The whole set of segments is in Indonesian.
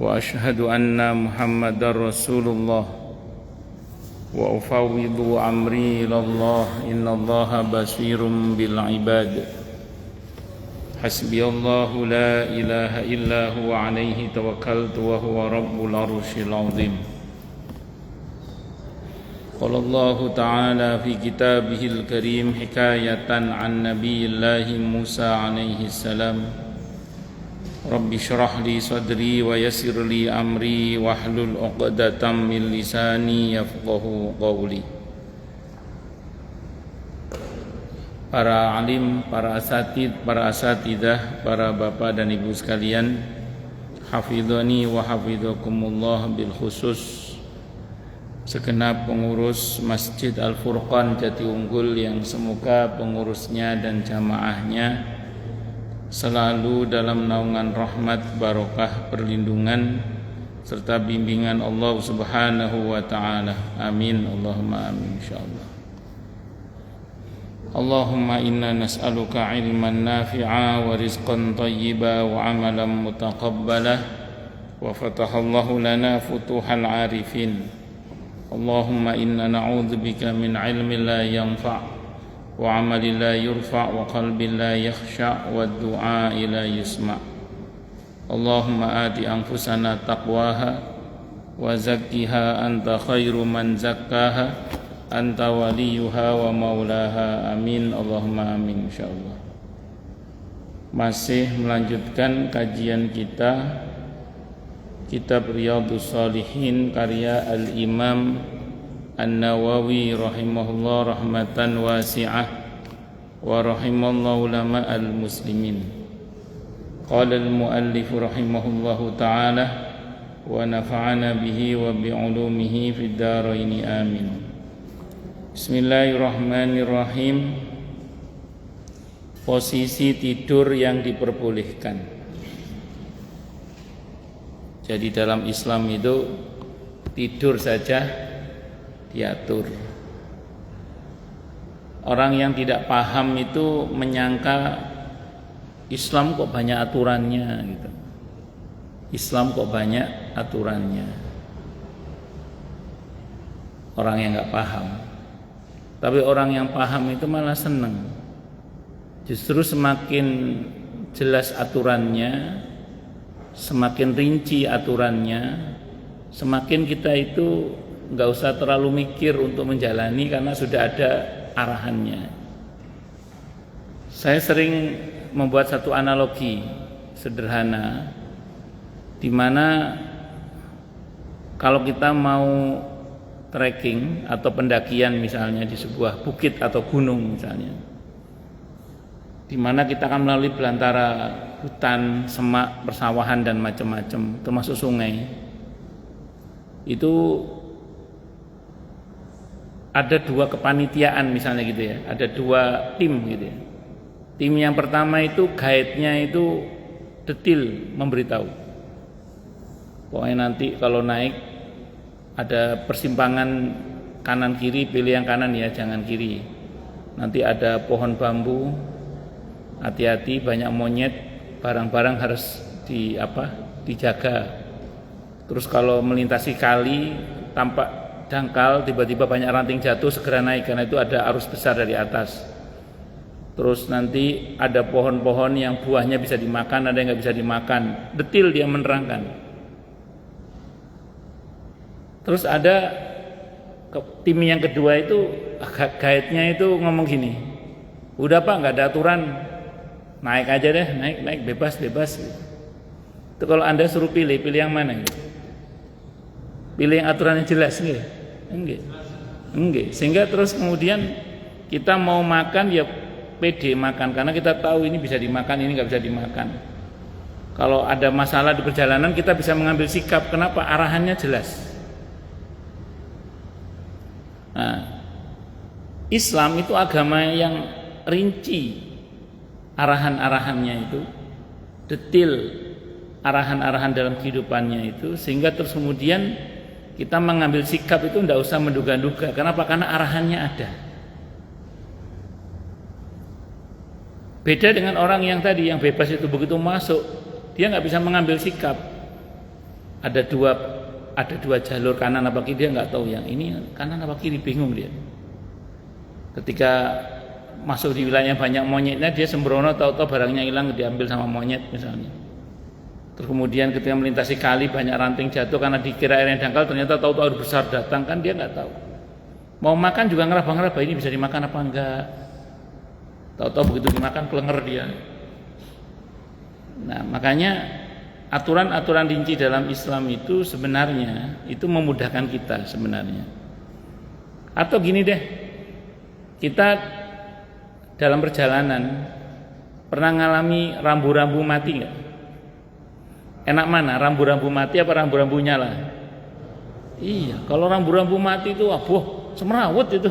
وأشهد أن محمدًا رسول الله وأفوض أمري إلى الله إن الله بصير بالعباد حسبي الله لا إله إلا هو عليه توكلت وهو رب العرش العظيم قال الله تعالى في كتابه الكريم حكاية عن نبي الله موسى عليه السلام رب اشرح لي صدري ويسر لي أمري واحلل عقدة من لساني يفقهوا قولي. Para alim, para asatid, para asatidah, para bapak dan ibu sekalian, hafidhani wa hafidhakumullah bil khusus segenap pengurus Masjid Al-Furqan Jatiunggul yang semoga pengurusnya dan jamaahnya selalu dalam naungan rahmat, barokah, perlindungan serta bimbingan Allah Subhanahu wa taala. Amin. Allahumma amin insyaallah. Allahumma inna nas'aluka ilman nafi'a wa rizqan thayyiba wa amalan mutaqabbala wa fatahallahu lana futuhal arifin. Allahumma inna na'udzubika min ilmin la yanfa' wa amalin la yurfa' wa qalbin la yakhsha' wa du'a la yusma'. Allahumma ati anfusana taqwaha wa zakkiha anta khairu man zakkaha anta waliyuha wa maulaha. Amin. Allahumma amin insyaallah. Masih melanjutkan kajian kita kitab Riyadhus Shalihin karya Al-Imam An-Nawawi rahimahullah rahmatan wasi'ah wa rahimallahu ulama al-muslimin. Qala al-muallif rahimahullahu ta'ala wa nafa'ana bihi wa bi'ulumihi fid dharain amin. Bismillahirrahmanirrahim. Posisi tidur yang diperbolehkan. Jadi dalam Islam itu tidur saja diatur. Orang yang tidak paham itu menyangka Islam kok banyak aturannya gitu. Islam kok banyak aturannya. Orang yang nggak paham. Tapi orang yang paham itu malah senang. Justru semakin jelas aturannya, semakin rinci aturannya, semakin kita itu nggak usah terlalu mikir untuk menjalani karena sudah ada arahannya. Saya sering membuat satu analogi sederhana, di mana kalau kita mau trekking atau pendakian misalnya di sebuah bukit atau gunung misalnya, di mana kita akan melalui belantara hutan, semak, persawahan dan macam-macam, termasuk sungai. Itu ada dua kepanitiaan misalnya gitu ya, ada dua tim gitu ya. Tim yang pertama itu guide-nya itu detil memberitahu, pokoknya nanti kalau naik ada persimpangan kanan kiri, pilih yang kanan ya, jangan kiri. Nanti ada pohon bambu, hati-hati banyak monyet, barang-barang harus dijaga. Terus kalau melintasi kali tampak dangkal, tiba-tiba banyak ranting jatuh, segera naik karena itu ada arus besar dari atas. Terus nanti ada pohon-pohon yang buahnya bisa dimakan, ada yang nggak bisa dimakan. Detil dia menerangkan. Terus ada tim yang kedua itu guide-nya itu ngomong gini, udah Pak nggak ada aturan, naik aja deh, naik bebas. Itu kalau Anda suruh pilih yang mana? Pilih yang aturannya jelas enggak. Sehingga terus kemudian kita mau makan ya pede makan karena kita tahu ini bisa dimakan, ini nggak bisa dimakan. Kalau ada masalah di perjalanan kita bisa mengambil sikap. Kenapa? Arahannya jelas. Nah, Islam itu agama yang rinci arahan-arahannya itu, detil arahan-arahan dalam kehidupannya itu, sehingga terus kemudian kita mengambil sikap itu tidak usah menduga-duga. Kenapa? Karena arahannya ada. Beda dengan orang yang tadi yang bebas itu, begitu masuk dia nggak bisa mengambil sikap. ada dua jalur kanan apa kiri, dia nggak tahu yang ini kanan apa kiri, bingung dia. Ketika masuk di wilayah banyak monyetnya, dia sembrono, tahu-tahu barangnya hilang, diambil sama monyet misalnya. Terus kemudian ketika melintasi kali banyak ranting jatuh karena dikira airnya dangkal, ternyata tahu-tahu air besar datang, kan dia nggak tahu. Mau makan juga ngeraba-ngeraba, ini bisa dimakan apa enggak. Tahu-tahu begitu dimakan pelenger dia. Nah, makanya aturan-aturan rinci dalam Islam itu sebenarnya itu memudahkan kita sebenarnya. Atau gini deh, kita dalam perjalanan pernah ngalami rambu-rambu mati nggak? Enak mana, rambu-rambu mati apa rambu-rambu nyala? Iya, kalau rambu-rambu mati itu wabuh, semerawut itu.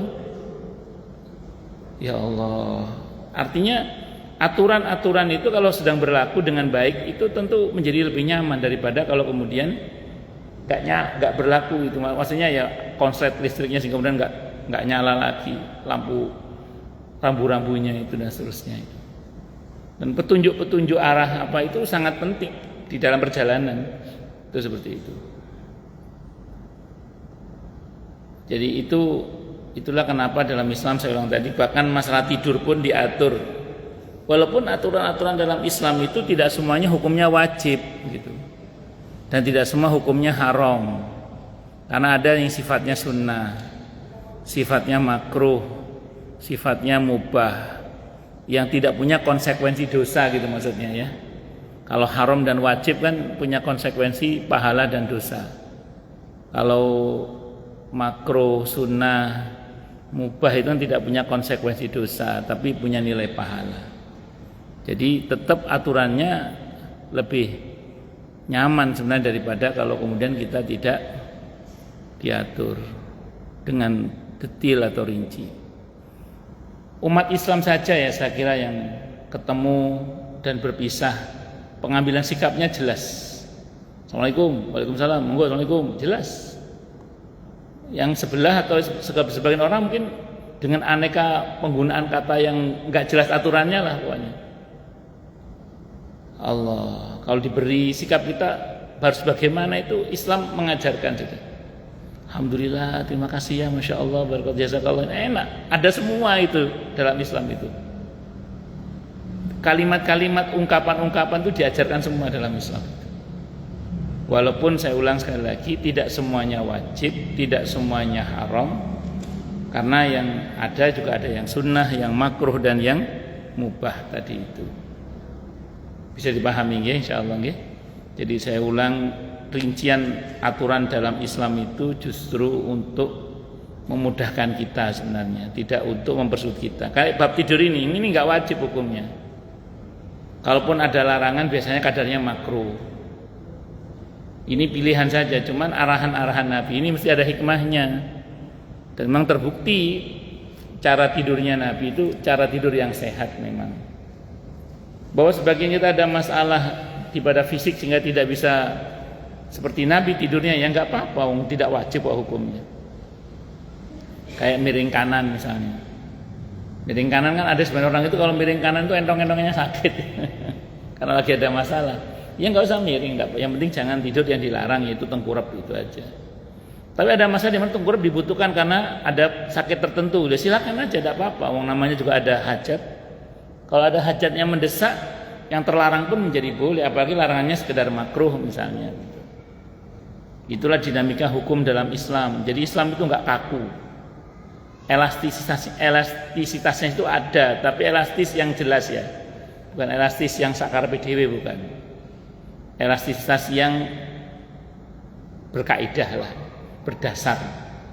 Ya Allah, artinya aturan-aturan itu kalau sedang berlaku dengan baik itu tentu menjadi lebih nyaman daripada kalau kemudian nggak berlaku itu. Maksudnya ya konslet listriknya sehingga kemudian nggak nyala lagi lampu rambu-rambunya itu dan seterusnya itu. Dan petunjuk-petunjuk arah apa itu sangat penting di dalam perjalanan itu seperti itu. Jadi itulah kenapa dalam Islam saya ulang tadi bahkan masalah tidur pun diatur. Walaupun aturan-aturan dalam Islam itu tidak semuanya hukumnya wajib gitu. Dan tidak semua hukumnya haram. Karena ada yang sifatnya sunnah, sifatnya makruh, sifatnya mubah, yang tidak punya konsekuensi dosa gitu maksudnya ya. Kalau haram dan wajib kan punya konsekuensi pahala dan dosa. Kalau makruh, sunnah, mubah itu kan tidak punya konsekuensi dosa, tapi punya nilai pahala. Jadi tetap aturannya lebih nyaman sebenarnya daripada kalau kemudian kita tidak diatur dengan detail atau rinci. Umat Islam saja ya saya kira yang ketemu dan berpisah, pengambilan sikapnya jelas. Assalamualaikum, waalaikumsalam, monggo, assalamualaikum, jelas. Yang sebelah atau sebagian orang mungkin dengan aneka penggunaan kata yang nggak jelas aturannya lah pokoknya. Allah, kalau diberi sikap kita harus bagaimana itu Islam mengajarkan juga. Alhamdulillah, terima kasih ya, masya Allah, barakallahu jazakallah, enak. Ada semua itu dalam Islam itu. Kalimat-kalimat, ungkapan-ungkapan itu diajarkan semua dalam Islam. Walaupun saya ulang sekali lagi, tidak semuanya wajib, tidak semuanya haram, karena yang ada juga ada yang sunnah, yang makruh dan yang mubah tadi itu. Bisa dipahami ya, insyaallah ya. Jadi saya ulang, rincian aturan dalam Islam itu justru untuk memudahkan kita sebenarnya, tidak untuk mempersulit kita. Kayak bab tidur ini enggak wajib hukumnya. Kalaupun ada larangan biasanya kadarnya makruh. Ini pilihan saja, cuman arahan-arahan Nabi ini mesti ada hikmahnya. Dan memang terbukti cara tidurnya Nabi itu cara tidur yang sehat memang. Bahwa sebagian kita ada masalah pada fisik sehingga tidak bisa seperti Nabi tidurnya, ya enggak apa-apa, tidak wajib hukumnya. Kayak miring kanan misalnya. Miring kanan kan ada sebagian orang itu kalau miring kanan itu entong-entongnya sakit. Karena lagi ada masalah. Ya enggak usah miring, enggak. Yang penting jangan tidur yang dilarang, yaitu tengkurap itu aja. Tapi ada masalah di mana tengkurap dibutuhkan karena ada sakit tertentu. Ya silakan aja, enggak apa-apa. Wong namanya juga ada hajat. Kalau ada hajatnya mendesak, yang terlarang pun menjadi boleh, apalagi larangannya sekedar makruh misalnya. Itulah dinamika hukum dalam Islam. Jadi Islam itu enggak kaku. Elastisitasnya itu ada, tapi elastis yang jelas ya. Bukan elastis yang sakar PDW, bukan. Elastisitas yang berkaidah lah, berdasar,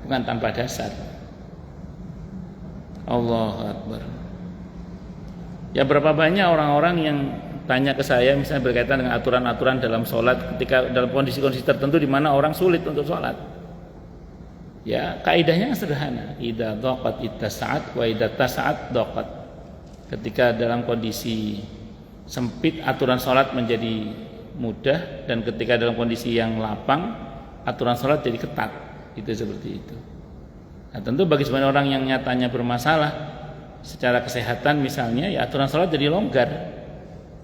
bukan tanpa dasar. Allahu Akbar. Ya berapa banyak orang-orang yang tanya ke saya misalnya berkaitan dengan aturan-aturan dalam sholat ketika dalam kondisi-kondisi tertentu di mana orang sulit untuk sholat. Ya kaidahnya sederhana, idza dhaqat ittasa'at wa idza tasa'at dhaqat. Ketika dalam kondisi sempit aturan sholat menjadi mudah, dan ketika dalam kondisi yang lapang aturan sholat jadi ketat. Itu seperti itu. Nah tentu bagi sebagian orang yang nyatanya bermasalah secara kesehatan misalnya, ya aturan sholat jadi longgar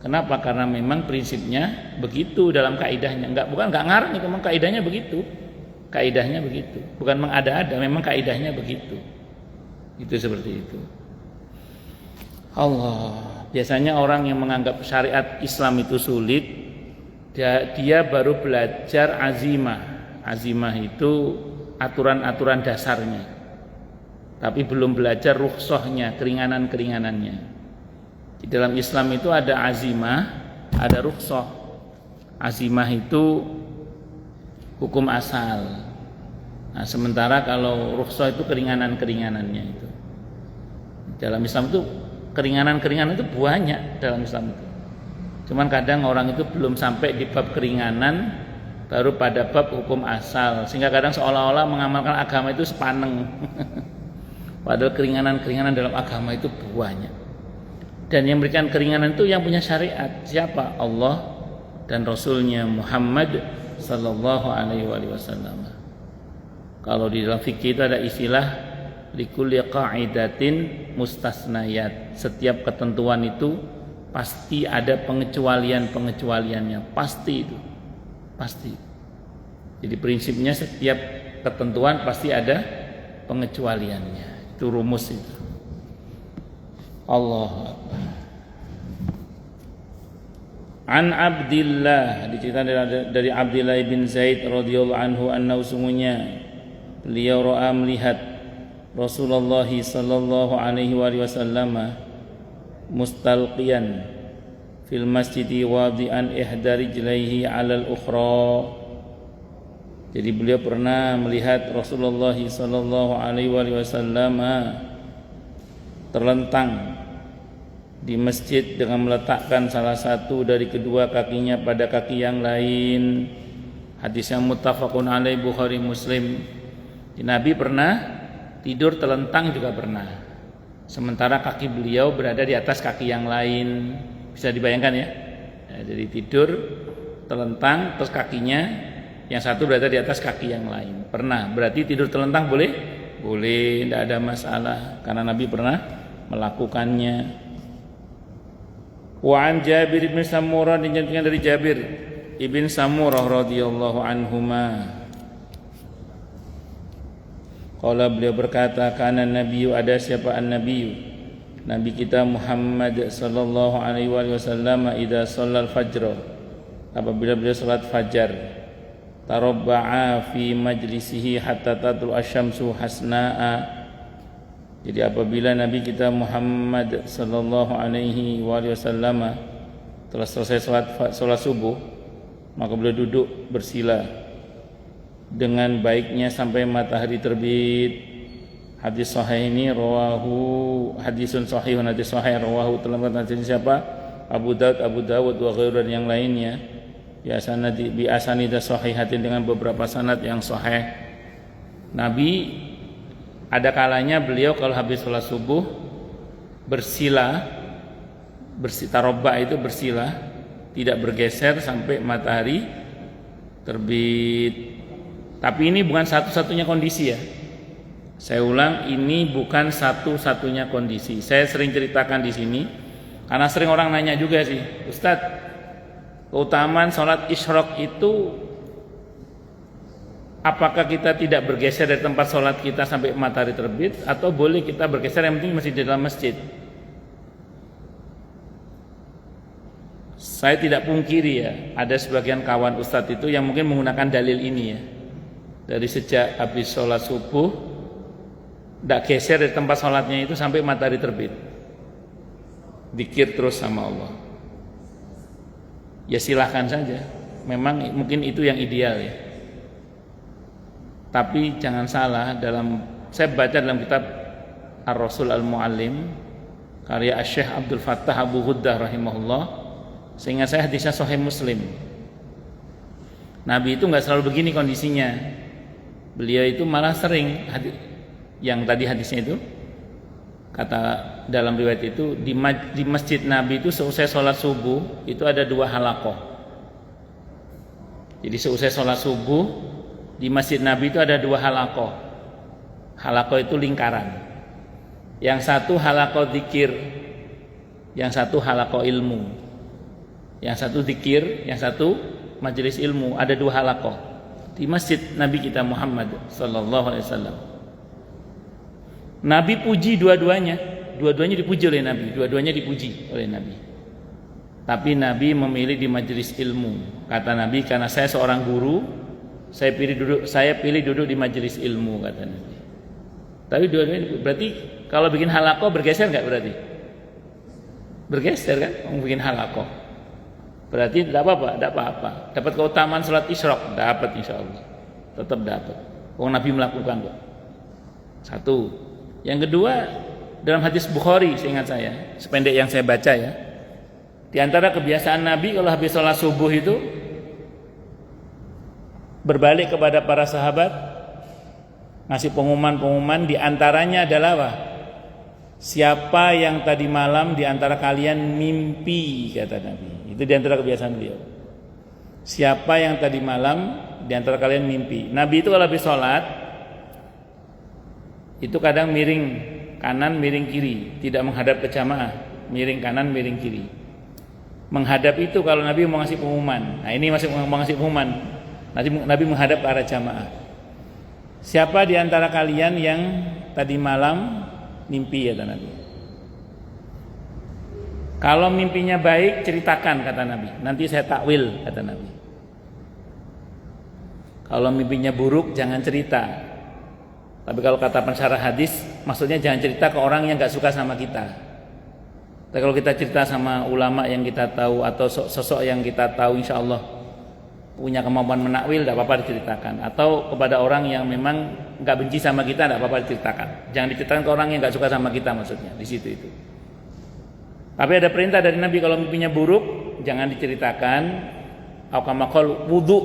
Kenapa? Karena memang prinsipnya begitu dalam kaidahnya. Bukan ngarang, itu memang kaidahnya begitu. Kaidahnya begitu. Bukan mengada-ada, memang kaidahnya begitu. Itu seperti itu. Allah. Biasanya orang yang menganggap syariat Islam itu sulit, dia baru belajar azimah. Azimah itu aturan-aturan dasarnya. Tapi belum belajar rukhsahnya, keringanan-keringanannya. Di dalam Islam itu ada azimah, ada rukhsah. Azimah itu hukum asal. Nah, sementara kalau rukhsah itu keringanan-keringanannya itu. Dalam Islam itu keringanan-keringanan itu banyak dalam Islam itu. Cuman kadang orang itu belum sampai di bab keringanan, baru pada bab hukum asal, sehingga kadang seolah-olah mengamalkan agama itu sepaneng. Padahal keringanan-keringanan dalam agama itu banyak. Dan yang memberikan keringanan itu yang punya syariat. Siapa? Allah dan Rasulnya Muhammad sallallahu alaihi wasallam. Kalau di dalam fikih itu ada istilah likulli qa'idatin mustasnayat. Setiap ketentuan itu pasti ada pengecualian-pengecualiannya. Pasti itu. Pasti. Jadi prinsipnya setiap ketentuan pasti ada pengecualiannya. Itu rumus itu. Allah. An Abdillah, diceritakan dari Abdillah bin Zaid radhiyallahu anhu annahu sungguhnya beliau ra'a melihat Rasulullah sallallahu alaihi wasallam mustalqiyan fil masjidi wadi'an ihda rijlaihi 'alal ukhra. Jadi beliau pernah melihat Rasulullah sallallahu alaihi wasallam terlentang di masjid dengan meletakkan salah satu dari kedua kakinya pada kaki yang lain. Hadis yang muttafaqun alaih, Bukhari Muslim. Nabi pernah tidur telentang juga pernah. Sementara kaki beliau berada di atas kaki yang lain. Bisa dibayangkan ya? Jadi tidur telentang terus kakinya yang satu berada di atas kaki yang lain. Pernah. Berarti tidur telentang boleh? Boleh, tidak ada masalah karena Nabi pernah melakukannya. Wa an Jabir bin Samurah, dinyatakan dari Jabir ibn Samurah radhiyallahu anhuma. Qala, beliau berkata, kana nabiyyu, ada siapa an-nabiyyu, nabi kita Muhammad sallallahu alaihi wasallam, idza shallal fajr, apabila beliau salat fajar, tarabba'a fi majlisihi hatta tatlu asy-syamsu hasna'a. Jadi apabila Nabi kita Muhammad sallallahu alaihi wasallam telah selesai salat subuh, maka beliau duduk bersila dengan baiknya sampai matahari terbit. Hadis sahih ini hadisun sahihun, hadis sahih rawahu, telah mengatakan siapa? Abu Dawud wa ghairu, dan yang lainnya bi asanid sahihatin, dengan beberapa sanad yang sahih. Nabi ada kalanya beliau kalau habis sholat subuh bersila, tarobba itu bersila, tidak bergeser sampai matahari terbit. Tapi ini bukan satu-satunya kondisi ya. Saya ulang, ini bukan satu-satunya kondisi. Saya sering ceritakan di sini karena sering orang nanya juga sih, Ustadz, keutamaan sholat isyraq itu apakah kita tidak bergeser dari tempat sholat kita sampai matahari terbit, atau boleh kita bergeser, yang penting masih di dalam masjid? Saya tidak pungkiri ya, ada sebagian kawan ustadz itu yang mungkin menggunakan dalil ini ya. Dari sejak habis sholat subuh, tidak geser dari tempat sholatnya itu sampai matahari terbit, zikir terus sama Allah. Ya silahkan saja, memang mungkin itu yang ideal ya. Tapi jangan salah, saya baca dalam kitab Ar-Rasul Al-Muallim karya Syekh Abdul Fattah Abu Ghuddah rahimahullah, sehingga saya hadisnya Sahih Muslim. Nabi itu enggak selalu begini kondisinya. Beliau itu malah sering yang tadi hadisnya itu, kata dalam riwayat itu, di masjid Nabi itu seusai sholat subuh itu ada 2 halaqah. Jadi seusai sholat subuh di masjid Nabi itu ada 2 halaqah. Halaqah itu lingkaran. Yang satu halaqah zikir, yang satu halaqah ilmu. Yang satu zikir, yang satu majelis ilmu. Ada 2 halaqah di masjid Nabi kita Muhammad sallallahu alaihi wasallam. Nabi puji dua-duanya dipuji oleh Nabi, dua-duanya dipuji oleh Nabi. Tapi Nabi memilih di majelis ilmu. Kata Nabi, karena saya seorang guru, saya pilih duduk di majelis ilmu, kata Nabi. Tapi dua-duanya berarti kalau bikin halaqah bergeser enggak berarti? Bergeser kan? Bikin halaqah. Berarti tidak apa-apa. Dapat keutamaan salat isyraq, dapat insyaallah. Tetap dapat. Wong Nabi melakukan kok. Satu. Yang kedua, dalam hadis Bukhari, seingat saya, sependek yang saya baca ya. Di antara kebiasaan Nabi kalau habis sholat subuh itu berbalik kepada para sahabat, ngasih pengumuman, di antaranya adalah apa? Siapa yang tadi malam di antara kalian mimpi, kata Nabi. Itu di antara kebiasaan beliau. Siapa yang tadi malam di antara kalian mimpi. Nabi itu kalau habis sholat itu kadang miring kanan, miring kiri, tidak menghadap ke jamaah, miring kanan, miring kiri. Menghadap itu kalau Nabi mau ngasih pengumuman. Nah ini masih mau ngasih pengumuman. Nabi menghadap ke arah jamaah. Siapa di antara kalian yang tadi malam mimpi, kata Nabi. Kalau mimpinya baik ceritakan, kata Nabi. Nanti saya takwil, kata Nabi. Kalau mimpinya buruk jangan cerita. Tapi kalau kata pensyarah hadis, maksudnya jangan cerita ke orang yang gak suka sama kita. Tapi kalau kita cerita sama ulama yang kita tahu atau sosok yang kita tahu insya Allah punya kemampuan menakwil, tidak apa-apa diceritakan. Atau kepada orang yang memang gak benci sama kita, tidak apa-apa diceritakan. Jangan diceritakan ke orang yang gak suka sama kita, maksudnya di situ itu. Tapi ada perintah dari Nabi kalau mimpinya buruk jangan diceritakan. Aukamakol wudu,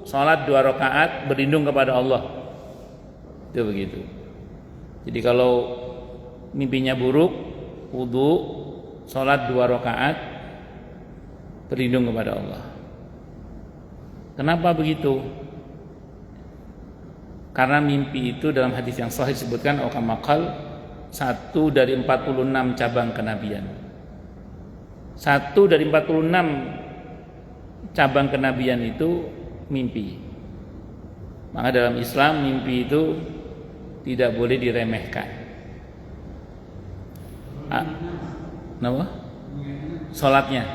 sholat 2 rakaat berlindung kepada Allah. Itu begitu. Jadi kalau mimpinya buruk, wudu, sholat 2 rakaat berlindung kepada Allah. Kenapa begitu? Karena mimpi itu dalam hadis yang sahih disebutkan aukamakal 1 dari 46 cabang kenabian. 1 dari 46 cabang kenabian itu mimpi. Maka dalam Islam mimpi itu tidak boleh diremehkan. Kenapa? Salatnya.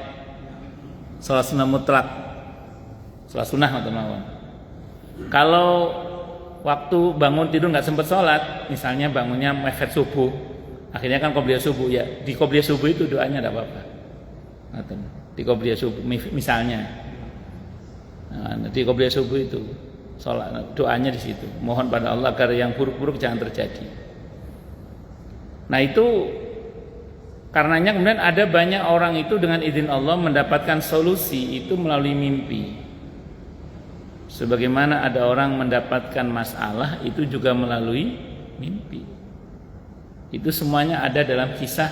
Salat sunnah mutlak. Salat sunnah atau mawon. Kalau waktu bangun tidur nggak sempat sholat, misalnya bangunnya mepet subuh, akhirnya kan qobliyah subuh ya. Di qobliyah subuh itu doanya tidak apa-apa. Di qobliyah subuh misalnya, di qobliyah subuh itu sholat, doanya di situ. Mohon pada Allah agar yang buruk-buruk jangan terjadi. Nah itu karenanya kemudian ada banyak orang itu dengan izin Allah mendapatkan solusi itu melalui mimpi. Sebagaimana ada orang mendapatkan masalah itu juga melalui mimpi. Itu semuanya ada dalam kisah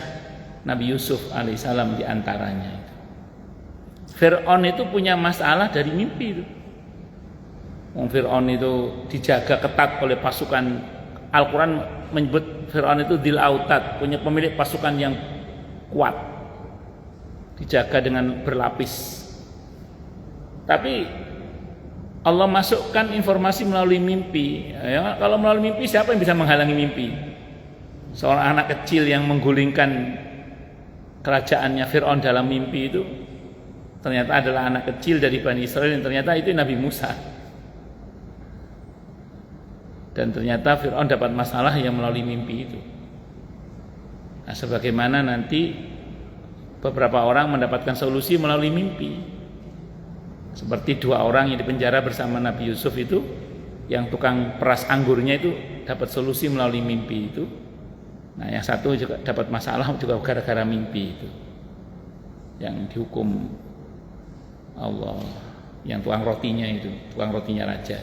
Nabi Yusuf alaihissalam diantaranya. Fir'aun itu punya masalah dari mimpi itu. Fir'aun itu dijaga ketat oleh pasukan. Al-Quran menyebut Fir'aun itu Dzil Autad, punya pemilik pasukan yang kuat, dijaga dengan berlapis. Tapi Allah masukkan informasi melalui mimpi. Ya, kalau melalui mimpi siapa yang bisa menghalangi mimpi? Seorang anak kecil yang menggulingkan kerajaannya Fir'aun dalam mimpi itu ternyata adalah anak kecil dari Bani Israel, dan ternyata itu Nabi Musa. Dan ternyata Fir'aun dapat masalah yang melalui mimpi itu. Nah, sebagaimana nanti beberapa orang mendapatkan solusi melalui mimpi. Seperti 2 orang yang dipenjara bersama Nabi Yusuf itu, yang tukang peras anggurnya itu dapat solusi melalui mimpi itu. Nah, yang satu juga dapat masalah juga gara-gara mimpi itu. Yang dihukum Allah, yang tukang rotinya itu, tukang rotinya raja.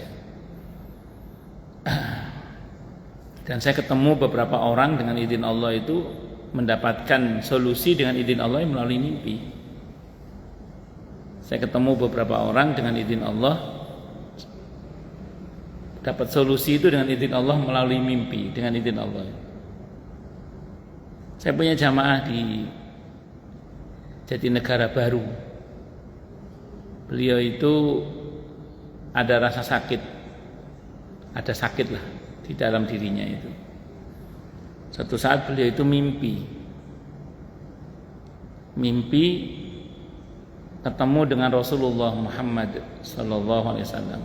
Dan saya ketemu beberapa orang dengan izin Allah itu mendapatkan solusi dengan izin Allah melalui mimpi. Saya ketemu beberapa orang dengan izin Allah dapat solusi itu dengan izin Allah melalui mimpi, dengan izin Allah. Saya punya jamaah di Jatinegara Baru. beliau itu ada rasa sakit, ada sakit lah di dalam dirinya itu. Suatu saat beliau itu mimpi ketemu dengan Rasulullah Muhammad sallallahu alaihi wasallam.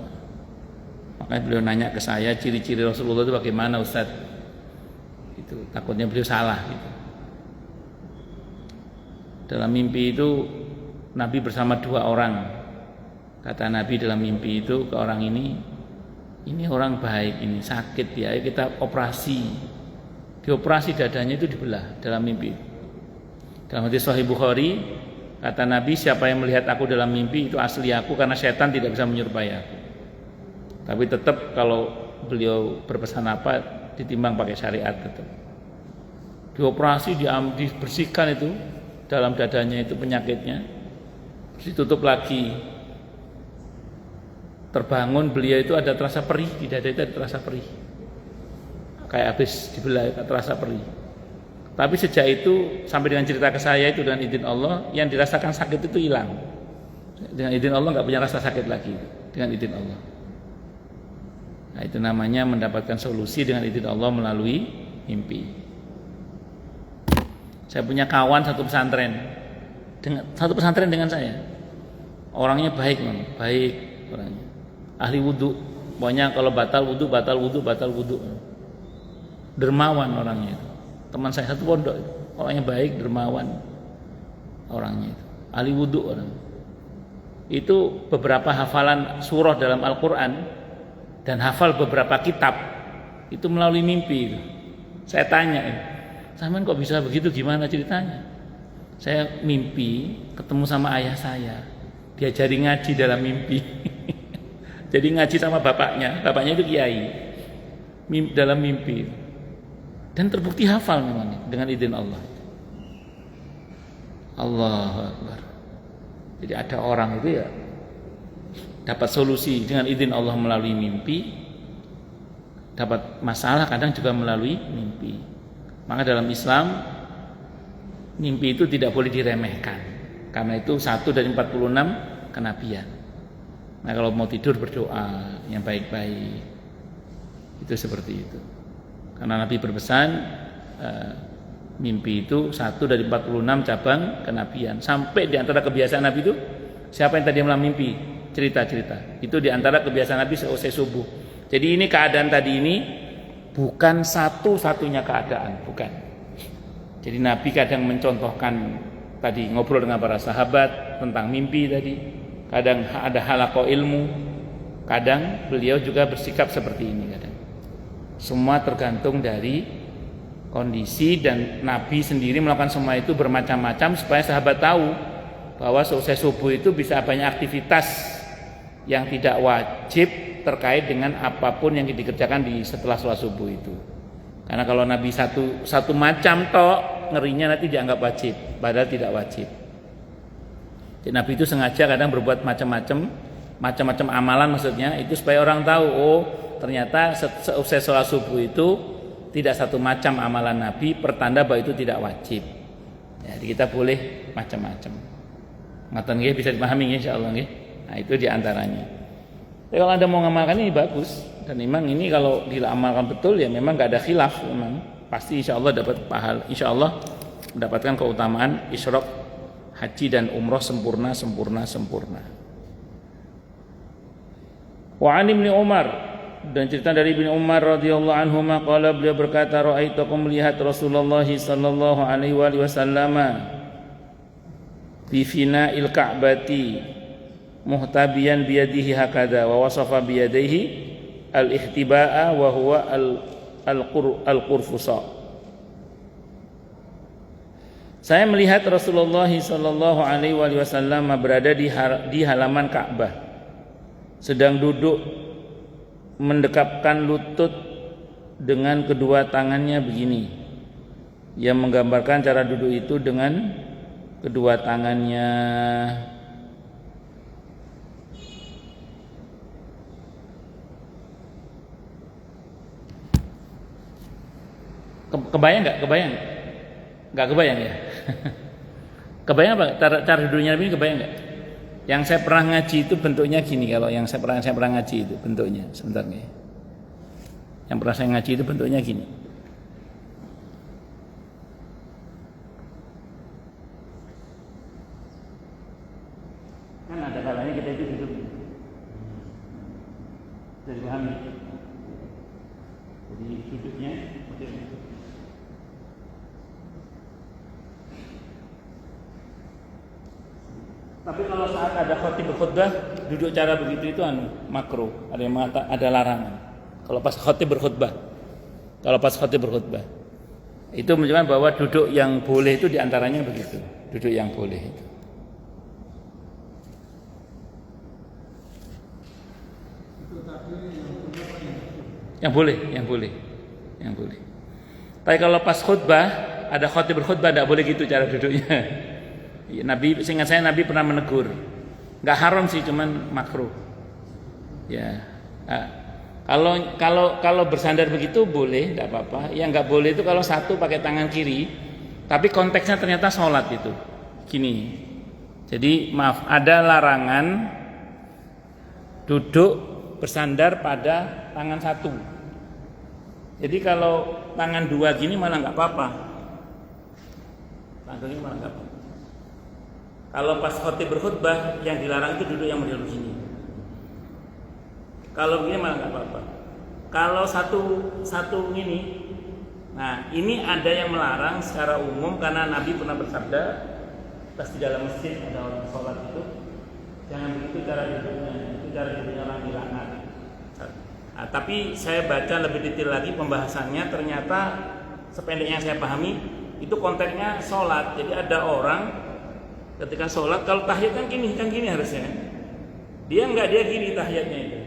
Makanya beliau nanya ke saya, ciri-ciri Rasulullah itu bagaimana Ustaz? Itu takutnya beliau salah gitu. Dalam mimpi itu Nabi bersama dua orang. Kata Nabi dalam mimpi itu ke orang ini orang baik, ini sakit ya, ayo kita operasi. Dioperasi dadanya itu dibelah dalam mimpi. Dalam hadis Sahih Bukhari, kata Nabi, siapa yang melihat aku dalam mimpi itu asli aku, karena setan tidak bisa menyerupai aku. Tapi tetap kalau beliau berpesan apa, ditimbang pakai syariat tetap. Dioperasi, dibersihkan itu dalam dadanya itu penyakitnya, ditutup lagi. Terbangun beliau itu ada terasa perih, di dada itu ada terasa perih, kayak habis dibelah, terasa perih. Tapi sejak itu sampai dengan cerita ke saya itu dengan izin Allah, yang dirasakan sakit itu hilang. Dengan izin Allah nggak punya rasa sakit lagi dengan izin Allah. Nah, itu namanya mendapatkan solusi dengan izin Allah melalui mimpi. Saya punya kawan satu pesantren dengan saya. Orangnya baik, baik orangnya. Ahli wudhu, pokoknya kalau batal wudhu. Dermawan orangnya itu. Teman saya satu pondok, orangnya baik, dermawan orangnya itu. Ahli wudhu orang. Itu beberapa hafalan surah dalam Al-Quran dan hafal beberapa kitab itu melalui mimpi itu. Saya tanya, "Sampean kok bisa begitu, gimana ceritanya?" Saya mimpi ketemu sama ayah saya, diajari ngaji dalam mimpi. Jadi ngaji sama bapaknya itu kiai, dalam mimpi, dan terbukti hafal memang dengan izin Allah. Allahu Akbar. Jadi ada orang itu ya dapat solusi dengan izin Allah melalui mimpi, dapat masalah kadang juga melalui mimpi. Maka dalam Islam mimpi itu tidak boleh diremehkan, karena itu 1 dari 46 kenabian. Nah, kalau mau tidur berdoa yang baik-baik, itu seperti itu. Karena Nabi berpesan mimpi itu 1 dari 46 cabang kenabian. Sampai di antara kebiasaan Nabi itu, siapa yang tadi malam mimpi cerita-cerita, itu di antara kebiasaan Nabi selesai subuh. Jadi ini keadaan tadi ini bukan satu-satunya keadaan, bukan. Jadi Nabi kadang mencontohkan tadi ngobrol dengan para sahabat tentang mimpi tadi. Kadang ada halaqah ilmu, kadang beliau juga bersikap seperti ini kadang. Semua tergantung dari kondisi, dan Nabi sendiri melakukan semua itu bermacam-macam supaya sahabat tahu bahwa selesai subuh itu bisa banyak aktivitas yang tidak wajib terkait dengan apapun yang dikerjakan di setelah sholat subuh itu. Karena kalau Nabi satu macam tok, ngerinya nanti dianggap wajib, padahal tidak wajib. Jadi Nabi itu sengaja kadang berbuat macam-macam amalan, maksudnya itu supaya orang tahu, oh ternyata selesai sholat subuh itu tidak satu macam amalan Nabi, pertanda bahwa itu tidak wajib. Jadi kita boleh macam-macam. Ngoten nggih, bisa dipahami insyaallah nggih. Nah, itu diantaranya. Tapi kalau Anda mau ngamalkan ini bagus, dan memang ini kalau diamalkan betul ya memang enggak ada khilaf, memang pasti insyaallah dapat pahala, insyaallah mendapatkan keutamaan isyraq haji dan umroh sempurna. Wa 'an Ibnu Umar, dan cerita dari Ibnu Umar radhiyallahu anhu qala, beliau berkata, raaitu, aku melihat Rasulullah sallallahu alaihi wasallam fi fina'il ka'bati muhtabiyan biyadihi hakadha wa wasafa biyadihi al-ihtiba'a wa huwa al-qurfusa. Saya melihat Rasulullah sallallahu alaihi wasallam berada di halaman Ka'bah, sedang duduk mendekapkan lutut dengan kedua tangannya begini, yang menggambarkan cara duduk itu dengan kedua tangannya. Kebayang nggak? Nggak kebayang ya? Kebayang apa? Cara duduknya Nabi ini kebayang nggak? Yang saya pernah ngaji itu bentuknya gini. Kalau yang saya pernah ngaji itu bentuknya sebentar nih. Yang pernah saya ngaji itu bentuknya gini. Kan ada kalanya kita itu duduk. Jadi pahami. Jadi duduknya seperti ini. Tapi kalau saat ada khotib berkhutbah, duduk cara begitu itu makruh. Ada yang mengatakan ada larangan. Kalau pas khotib berkhutbah, itu menunjukkan bahwa duduk yang boleh itu diantaranya begitu. Duduk yang boleh itu. Yang boleh. Tapi kalau pas khutbah, ada khotib berkhutbah, tidak boleh gitu cara duduknya. Ya, seingat saya Nabi pernah menegur. Nggak haram sih, cuman makruh. Ya. Kalau bersandar begitu boleh, tidak apa-apa. Yang nggak boleh itu kalau satu pakai tangan kiri, tapi konteksnya ternyata sholat itu. Gini. Jadi maaf, ada larangan duduk bersandar pada tangan satu. Jadi kalau tangan dua gini malah nggak apa-apa. Tangan gini malah nggak apa-apa. Kalau pas khotib berkhutbah, yang dilarang itu duduk yang model begini. Kalau begini malah nggak apa-apa. Kalau satu ini, nah ini ada yang melarang secara umum karena Nabi pernah bersabda, pas di dalam masjid ada orang sholat itu, jangan begitu cara duduknya, itu cara duduknya orang dilaknat. Nah, tapi saya baca lebih detail lagi pembahasannya, ternyata sependek yang saya pahami itu konteksnya sholat. Jadi ada orang ketika sholat, kalau tahiyat kan gini harusnya. Dia gini tahiyatnya itu.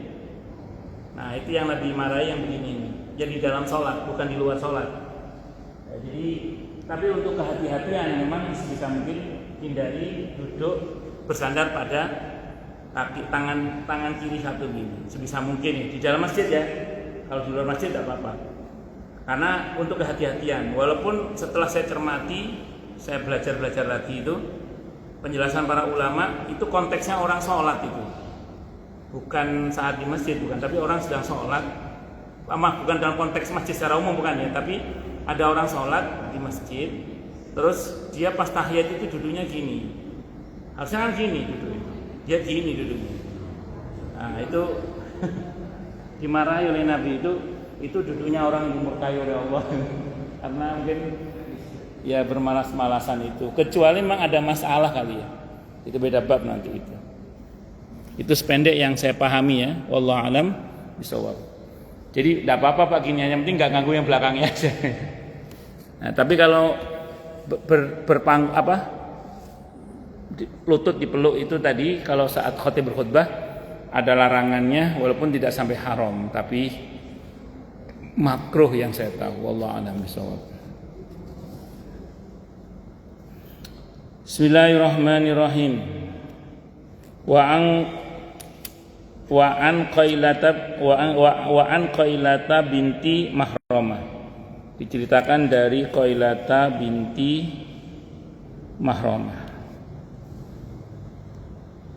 Nah itu yang Nabi marahi yang begini. Jadi dalam sholat, bukan di luar sholat. Nah, jadi tapi untuk kehati-hatian memang sebisa mungkin hindari duduk bersandar pada tangan kiri satu gini. Sebisa mungkin di dalam masjid ya. Kalau di luar masjid tidak apa-apa. Karena untuk kehati-hatian. Walaupun setelah saya cermati, saya belajar lagi itu. Penjelasan para ulama itu konteksnya orang sholat itu, bukan saat di masjid, bukan, tapi orang sedang sholat, bukan dalam konteks masjid secara umum, bukan ya, tapi ada orang sholat di masjid, terus dia pas tahiyat itu duduknya gini, harusnya kan gini duduknya, dia gini duduknya, nah itu dimarahi oleh Nabi itu duduknya orang yang dimurkai oleh Allah, karena mungkin ya bermalas-malasan itu, kecuali memang ada masalah kali ya, itu beda bab nanti itu sependek yang saya pahami ya, wallahu alam bisawab. Jadi tidak apa-apa Pak gini, yang penting nggak ganggu yang belakangnya aja. Nah, tapi kalau lutut dipeluk itu tadi, kalau saat khotib berkhutbah ada larangannya, walaupun tidak sampai haram, tapi makruh yang saya tahu, wallahu alam bisawab. Bismillahirrahmanirrahim. Wa an Qailata binti Mahramah. Diceritakan dari Qailata binti Mahramah.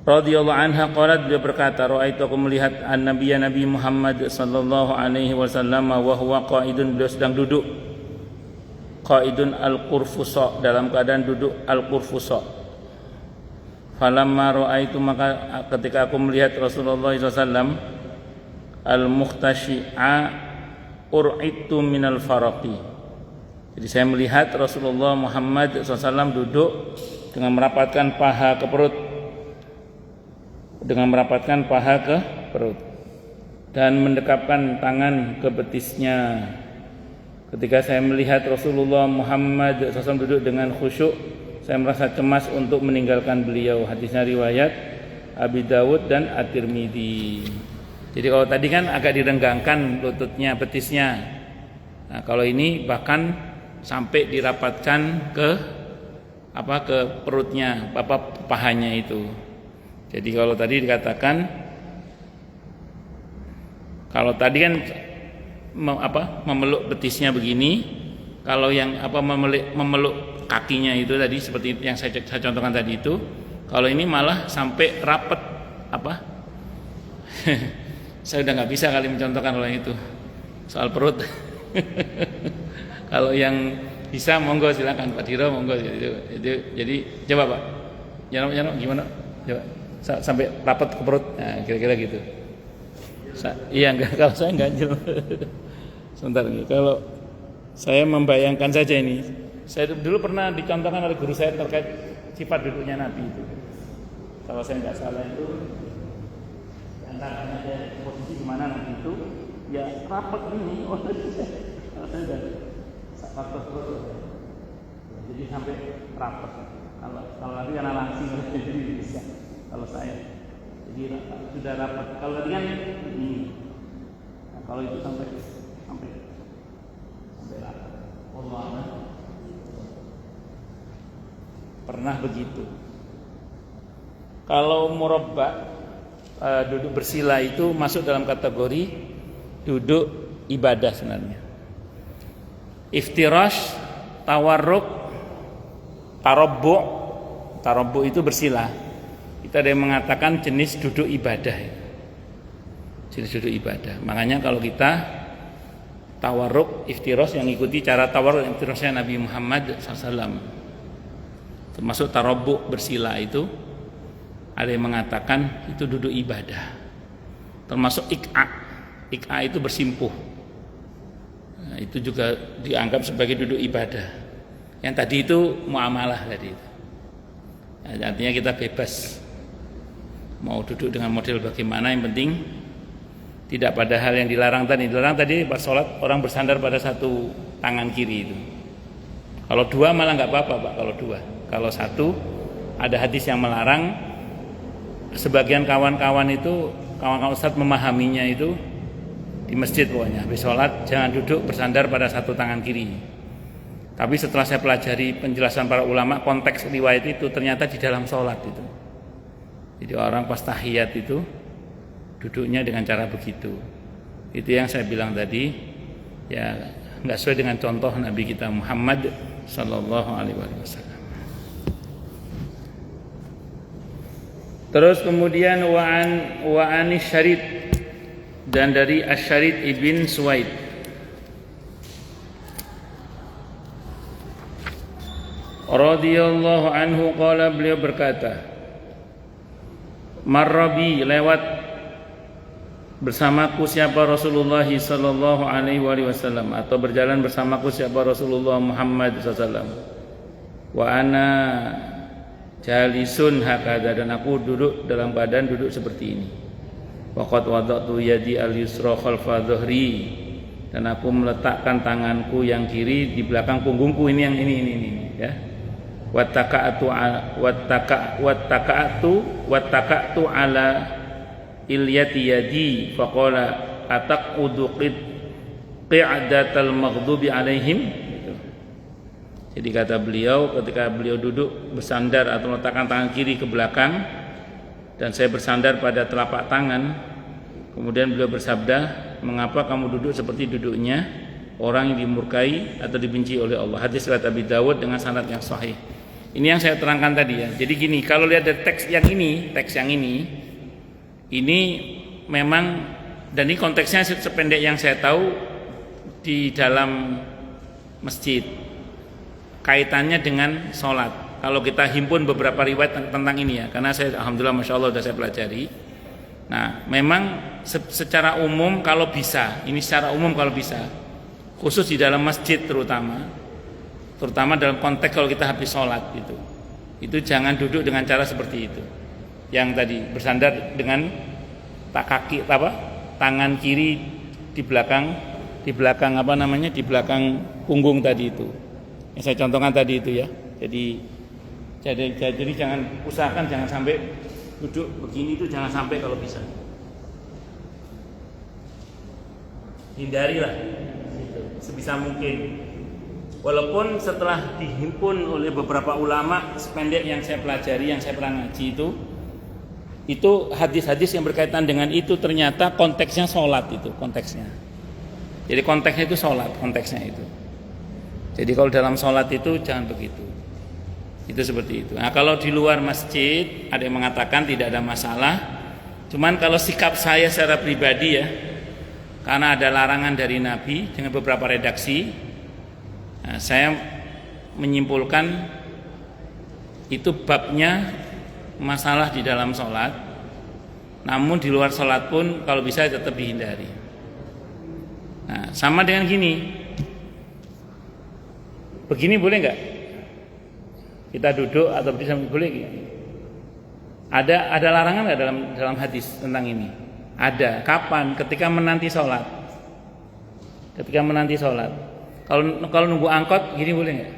Radhiyallahu anha qalat, dia berkata, raaitu, aku melihat Nabi Muhammad sallallahu alaihi wasallam wa huwa qaidun, beliau sedang duduk. Qaidun al-qurfusa, dalam keadaan duduk al-qurfusa. Falamma ra'aitu, maka ketika aku melihat Rasulullah SAW al-mukhtashi'a ur'itu minal faraqi. Jadi saya melihat Rasulullah Muhammad SAW duduk dengan merapatkan paha ke perut, dan mendekapkan tangan ke betisnya. Ketika saya melihat Rasulullah Muhammad SAW duduk dengan khusyuk, saya merasa cemas untuk meninggalkan beliau. Hadisnya riwayat Abi Dawud dan At-Tirmidzi. Jadi kalau tadi kan agak direnggangkan lututnya, betisnya. Nah, kalau ini bahkan sampai dirapatkan ke perutnya, pahanya itu. Jadi kalau tadi dikatakan, kalau tadi kan memeluk betisnya begini, kalau yang memeluk kakinya itu tadi seperti yang saya contohkan tadi itu Kalau ini malah sampai rapet apa? Saya udah nggak bisa kali mencontohkan kalau itu soal perut. Kalau yang bisa monggo silakan Pak Diro, monggo jadi coba Pak. Jangan gimana? Coba sampai rapet ke perut. Nah, kira-kira gitu. Iya enggak, kalau saya enggak jelas. Sebentar nih, kalau saya membayangkan saja ini, saya dulu pernah dicontohkan oleh guru saya terkait sifat duduknya Nabi itu. Kalau saya enggak salah itu antara ada posisi mana Nabi itu, ya rapat ini, kalau saya udah faktor terus, jadi sampai rapat. Kalau Nabi karena langsing, jadi bisa. Kalau saya jadi sudah rapat. Kalau tadi kan ini, nah, kalau itu sampai rapat. Allah pernah begitu. Kalau murabba duduk bersila itu masuk dalam kategori duduk ibadah sebenarnya. Iftirash, tawarruk, tarabbu itu bersila. Kita ada yang mengatakan jenis duduk ibadah. Jenis duduk ibadah. Makanya kalau kita tawarruk, iftiras yang ikuti cara tawarruk iftirasnya Nabi Muhammad SAW. Termasuk tarabbu bersila itu ada yang mengatakan itu duduk ibadah. Termasuk ik'a itu bersimpuh. Nah, itu juga dianggap sebagai duduk ibadah. Yang tadi itu muamalah tadi itu. Nah, artinya kita bebas mau duduk dengan model bagaimana, yang penting tidak pada hal yang dilarang tadi. Dilarang tadi pas sholat orang bersandar pada satu tangan kiri itu. Kalau dua malah nggak apa-apa Pak. Kalau dua, kalau satu ada hadis yang melarang. Sebagian kawan-kawan Ustadz memahaminya itu di masjid pokoknya habis sholat jangan duduk bersandar pada satu tangan kiri. Tapi setelah saya pelajari penjelasan para ulama, konteks riwayat itu ternyata di dalam sholat itu. Jadi orang pas tahiyat itu duduknya dengan cara begitu. Itu yang saya bilang tadi, ya nggak sesuai dengan contoh Nabi kita Muhammad Sallallahu Alaihi Wasallam. Terus kemudian wa'ani Syarid, dan dari Asy-Syarid ibn Suwaid. Radhiyallahu anhu qala, beliau berkata, marrabi, lewat bersamaku siapa Rasulullah sallallahu alaihi wasallam, atau berjalan bersamaku siapa Rasulullah Muhammad sallallahu alaihi wasallam, wa ana jalisun hakada, dan aku duduk dalam keadaan duduk seperti ini. Waqad wada'tu yadi al-yusra khalfa dhahri, dan aku meletakkan tanganku yang kiri di belakang punggungku. Ini yang ini ya. Wattaka'tu ala ilyati yadi faqala ataqudu qi'datal maghdubi alaihim. Jadi kata beliau, ketika beliau duduk bersandar atau meletakkan tangan kiri ke belakang dan saya bersandar pada telapak tangan, kemudian beliau bersabda, mengapa kamu duduk seperti duduknya orang yang dimurkai atau dibenci oleh Allah. Hadis riwayat Abi Dawud dengan sanad yang sahih. Ini yang saya terangkan tadi ya. Jadi gini, kalau lihat dari teks yang ini memang, dan ini konteksnya sependek yang saya tahu di dalam masjid, kaitannya dengan sholat. Kalau kita himpun beberapa riwayat tentang ini ya, karena saya alhamdulillah masya Allah sudah saya pelajari. Nah, memang secara umum kalau bisa, ini secara umum kalau bisa, khusus di dalam masjid terutama dalam konteks kalau kita habis sholat itu jangan duduk dengan cara seperti itu. Yang tadi bersandar dengan tangan kiri di belakang di belakang punggung tadi itu. Yang saya contohkan tadi itu ya. Jadi jangan usahakan jangan sampai duduk begini, itu jangan sampai kalau bisa. Hindarilah sebisa mungkin. Walaupun setelah dihimpun oleh beberapa ulama sependek yang saya pelajari, yang saya pernah ngaji itu hadis-hadis yang berkaitan dengan itu ternyata konteksnya sholat itu konteksnya. Jadi konteksnya itu sholat, konteksnya itu. Jadi kalau dalam sholat itu jangan begitu. Itu seperti itu. Nah, kalau di luar masjid ada yang mengatakan tidak ada masalah. Cuman kalau sikap saya secara pribadi ya, karena ada larangan dari Nabi dengan beberapa redaksi, nah, saya menyimpulkan itu babnya masalah di dalam sholat. Namun di luar sholat pun kalau bisa tetap dihindari. Nah, sama dengan gini. Begini boleh nggak? Kita duduk atau bisa boleh gini. Ada larangan nggak dalam hadis tentang ini? Ada. Kapan? Ketika menanti sholat. Ketika menanti sholat. Kalau nunggu angkot gini boleh nggak?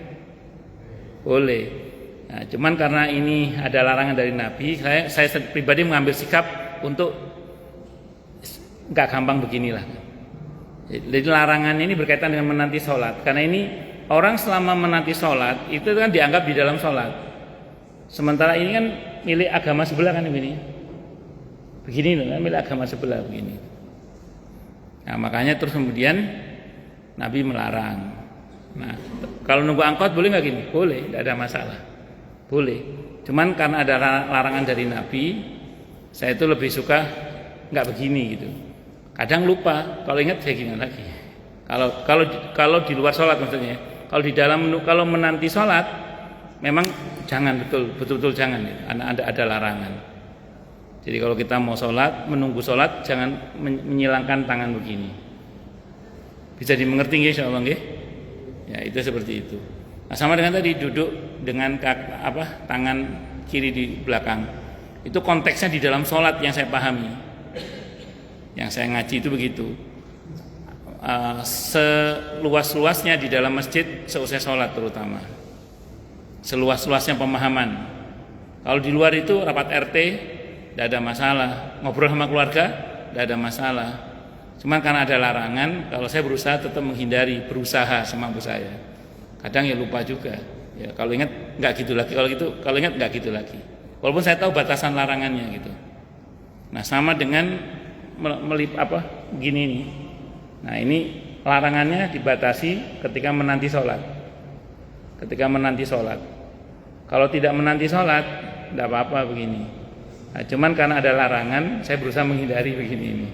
Boleh. Nah, cuman karena ini ada larangan dari Nabi, saya pribadi mengambil sikap untuk nggak gampang beginilah. Jadi larangan ini berkaitan dengan menanti sholat. Karena ini orang selama menanti sholat itu kan dianggap di dalam sholat. Sementara ini kan milik agama sebelah kan begini. Begini loh kan milik agama sebelah begini. Nah, makanya terus kemudian Nabi melarang. Nah, kalau nunggu angkot boleh nggak gini? Boleh, tidak ada masalah. Boleh. Cuman karena ada larangan dari Nabi, saya itu lebih suka nggak begini gitu. Kadang lupa, kalau ingat saya gini lagi. Kalau di luar sholat maksudnya. Kalau menanti sholat, memang jangan betul jangan. Ada larangan. Jadi kalau kita mau sholat, menunggu sholat, jangan menyilangkan tangan begini. Bisa dimengerti nggih insyaallah nggih? Ya itu seperti itu. Nah, sama dengan tadi duduk dengan tangan kiri di belakang. Itu konteksnya di dalam sholat yang saya pahami, yang saya ngaji itu begitu. Seluas-luasnya di dalam masjid seusai sholat terutama. Seluas-luasnya pemahaman. Kalau di luar itu rapat RT, tidak ada masalah. Ngobrol sama keluarga, tidak ada masalah. Cuman karena ada larangan, kalau saya berusaha tetap menghindari, berusaha semampu saya. Kadang ya lupa juga. Ya kalau ingat nggak gitu lagi. Kalau ingat nggak gitu lagi. Walaupun saya tahu batasan larangannya gitu. Nah sama dengan gini nih. Nah ini larangannya dibatasi ketika menanti sholat. Ketika menanti sholat. Kalau tidak menanti sholat, tidak apa-apa begini. Nah, cuman karena ada larangan, saya berusaha menghindari begini ini.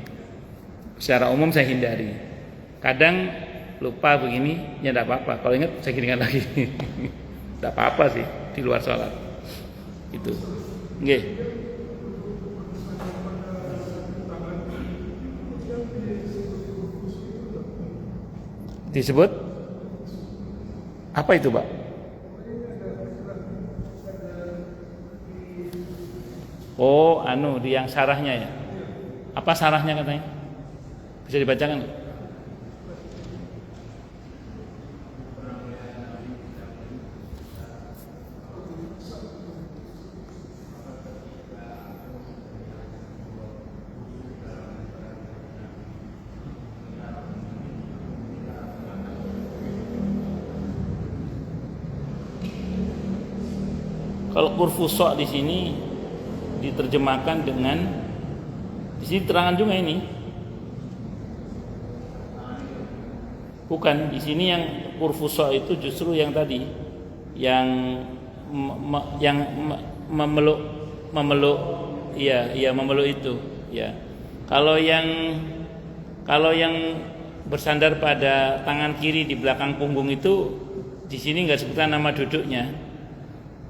Secara umum saya hindari. Kadang lupa begini, ya tidak apa-apa. Kalau ingat saya ginikan lagi. Tidak apa-apa sih di luar sholat. Itu. Nggih. Disebut apa itu, Pak? Oh, di yang sarahnya ya. Apa sarahnya katanya? Bisa dibacakan? Kalau kurfusok di sini diterjemahkan dengan, di sini terangan juga ini. Bukan, di sini yang kurfusok itu justru yang tadi, yang memeluk, memeluk itu, ya. Kalau yang bersandar pada tangan kiri di belakang punggung itu, di sini nggak sebutkan nama duduknya.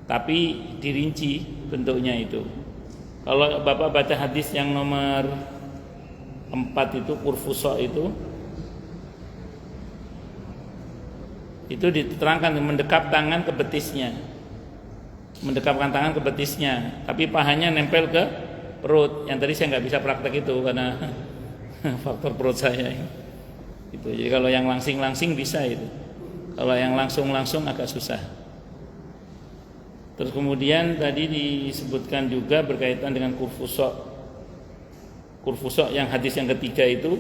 Tapi dirinci bentuknya itu. Kalau Bapak baca hadis yang nomor 4 itu kurfusok itu diterangkan mendekap tangan ke betisnya. Mendekapkan tangan ke betisnya, tapi pahanya nempel ke perut. Yang tadi saya nggak bisa praktek itu karena faktor perut saya. Itu. Jadi kalau yang langsing-langsing bisa itu. Kalau yang langsung-langsung agak susah. Terus kemudian tadi disebutkan juga berkaitan dengan kurfusok. Kurfusok yang hadis yang ketiga itu,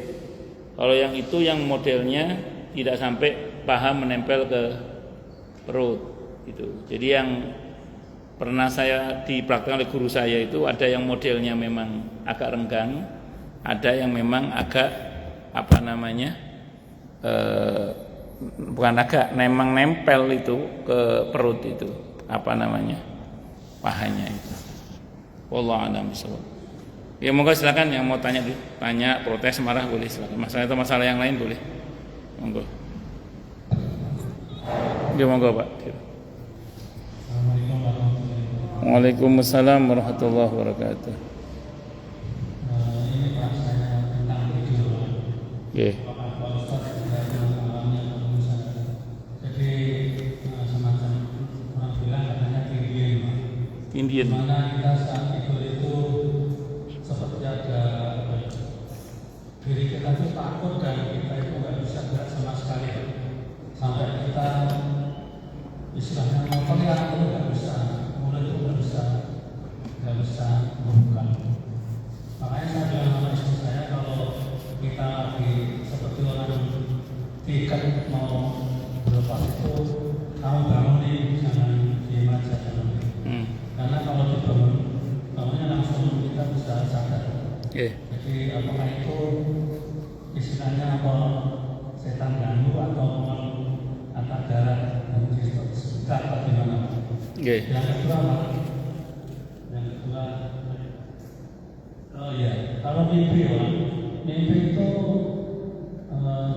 kalau yang itu yang modelnya tidak sampai paha menempel ke perut gitu. Jadi yang pernah saya dipraktikkan oleh guru saya itu ada yang modelnya memang agak renggang, ada yang memang agak bukan agak, memang nempel itu ke perut itu. pahanya itu. Wallahu a'lam bishawab. Ya monggo silakan yang mau tanya dulu, tanya, protes, marah boleh silakan. Masalah itu masalah yang lain boleh. Monggo. Ya monggo Pak. Waalaikumsalam warahmatullahi wabarakatuh. Ini Pak, saya tentang video. Yeah. Jadi semacam orang bilang katanya Indian, Pak. Indian. Dimana kita saat tidur itu seperti ada diri kita itu takut dan kita itu nggak bisa gerak sama sekali, sampai kita istilahnya mau teriak itu nggak bisa, mulut itu nggak bisa membuka. Makanya saya bilang sama istri saya, kalau kita lagi seperti orang tiket mau berlepas itu, kamu bangun nih, jangan diam aja. Karena kalau bangunnya langsung kita bisa sadar. Jadi apakah itu istilahnya apa, setan ganggu atau angkat darah dan sebentar atau gimana? Yang kedua Pak, oh iya, kalau mimpi Pak, mimpi itu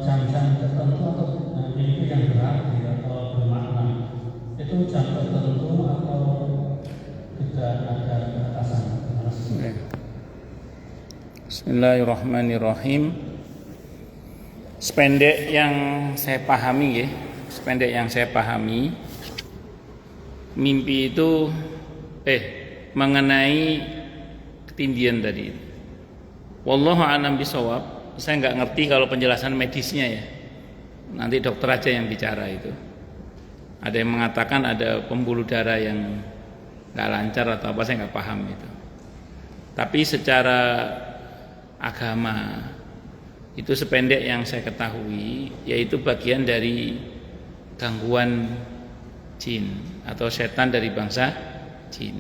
jam-jam tertentu atau mimpi yang berarti atau bermakna, itu jam tertentu atau tidak ada batasan? Bismillahirrahmanirrahim. Sependek yang saya pahami, mimpi itu mengenai ketindian tadi. Wallahu a'lam bishawab. Saya nggak ngerti kalau penjelasan medisnya ya. Nanti dokter aja yang bicara itu. Ada yang mengatakan ada pembuluh darah yang nggak lancar atau apa, saya nggak paham itu. Tapi secara agama itu sependek yang saya ketahui, yaitu bagian dari gangguan jin atau setan dari bangsa jin.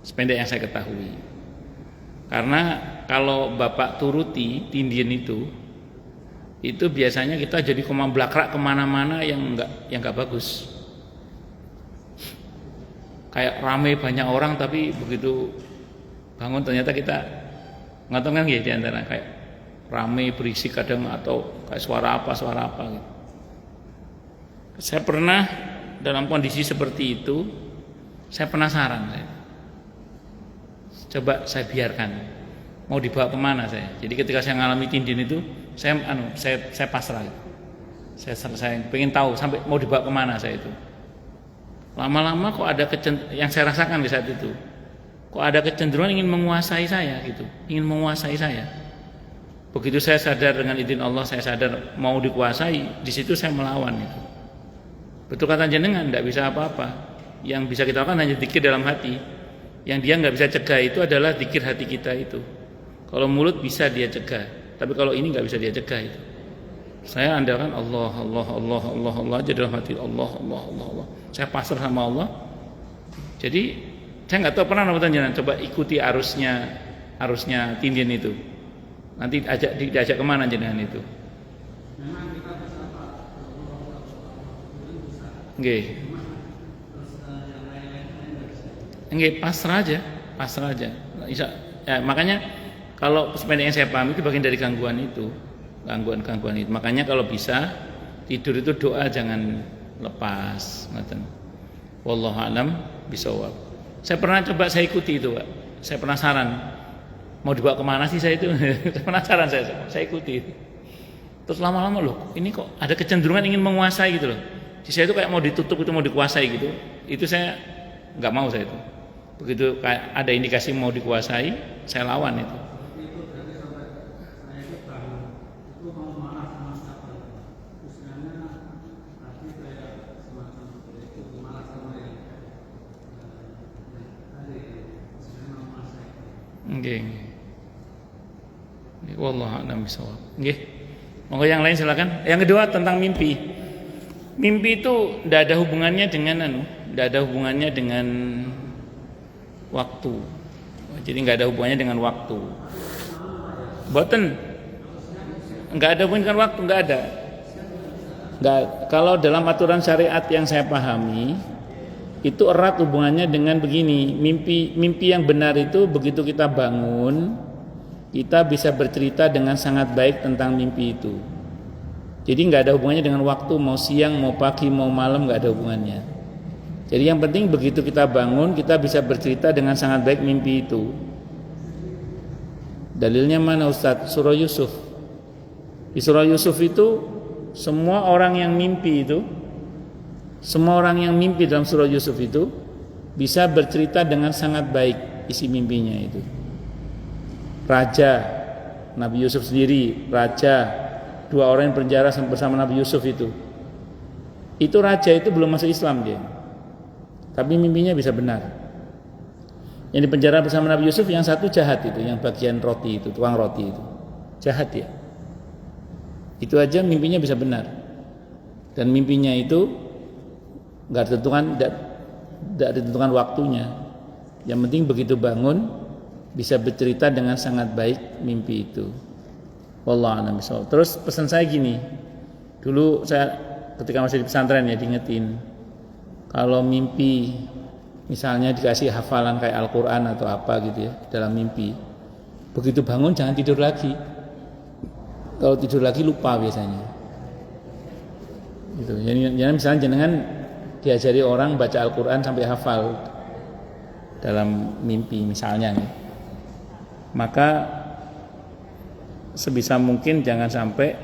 Sependek yang saya ketahui. Karena kalau Bapak turuti tindian itu biasanya kita jadi blakrak kemana-mana yang nggak bagus. Kayak rame banyak orang tapi begitu bangun ternyata kita nonton kan gitu, di antara kayak rame berisik kadang atau kayak suara apa gitu. Saya pernah dalam kondisi seperti itu, saya penasaran coba saya biarkan, mau dibawa kemana saya. Jadi ketika saya ngalami tindian itu saya pasrah, saya pengen tahu sampai mau dibawa kemana saya itu. Lama-lama kok ada yang saya rasakan di saat itu, kok ada kecenderungan ingin menguasai saya gitu, ingin menguasai saya. Begitu saya sadar dengan izin Allah, saya sadar mau dikuasai, di situ saya melawan itu. Betul kata jenengan, tidak bisa apa-apa. Yang bisa kita lakukan hanya zikir dalam hati. Yang dia nggak bisa cegah itu adalah zikir hati kita itu. Kalau mulut bisa dia cegah, tapi kalau ini nggak bisa dia cegah itu. Saya andalkan Allah aja dalam hati, Allah. Saya pasrah sama Allah. Jadi saya nggak tahu, pernah nonton jenengan coba ikuti arusnya tindian itu. Nanti diajak kemana jenengan itu? Nggih, pasrah aja. Ya, makanya kalau sependek yang saya pahami itu bagian dari gangguan itu. Makanya kalau bisa tidur itu doa jangan lepas, ngoten. Wallahu a'lam bishawab. Saya pernah coba saya ikuti itu, Pak. Saya penasaran. Mau dibawa kemana sih saya itu? Saya penasaran saya ikuti. Terus lama-lama loh, ini kok ada kecenderungan ingin menguasai gitu loh. Di saya itu kayak mau ditutup, itu mau dikuasai gitu. Itu saya nggak mau saya itu. Begitu kayak ada indikasi mau dikuasai, saya lawan itu. Nggih. Wallahu a'lam bishawab. Nggih. Monggo yang lain silakan. Yang kedua tentang mimpi. Mimpi itu tidak ada hubungannya dengan waktu. Jadi nggak ada hubungannya dengan waktu. Boten. Nggak ada hubungan dengan waktu, nggak ada. Nggak. Kalau dalam aturan syariat yang saya pahami, itu erat hubungannya dengan begini, mimpi yang benar itu begitu kita bangun, kita bisa bercerita dengan sangat baik tentang mimpi itu. Jadi nggak ada hubungannya dengan waktu, mau siang, mau pagi, mau malam, nggak ada hubungannya. Jadi yang penting begitu kita bangun, kita bisa bercerita dengan sangat baik mimpi itu. Dalilnya mana Ustadz? Surah Yusuf. Di surah Yusuf itu semua orang yang mimpi dalam surah Yusuf itu bisa bercerita dengan sangat baik isi mimpinya itu. Raja, Nabi Yusuf sendiri, raja, 2 orang yang penjara bersama Nabi Yusuf itu raja itu belum masuk Islam dia, tapi mimpinya bisa benar. Yang di penjara bersama Nabi Yusuf yang satu jahat itu, yang bagian roti itu, tukang roti itu jahat ya. Itu aja mimpinya bisa benar, dan mimpinya itu nggak ditentukan waktunya. Yang penting begitu bangun bisa bercerita dengan sangat baik mimpi itu. Wallahu a'lam bishawab. Terus pesan saya gini, dulu saya ketika masih di pesantren ya diingetin, kalau mimpi misalnya dikasih hafalan kayak Al-Quran atau apa gitu ya dalam mimpi, begitu bangun jangan tidur lagi. Kalau tidur lagi lupa biasanya. Gitu. Jadi misalnya jenengan diajari orang baca Al-Quran sampai hafal dalam mimpi misalnya nih, maka sebisa mungkin jangan sampai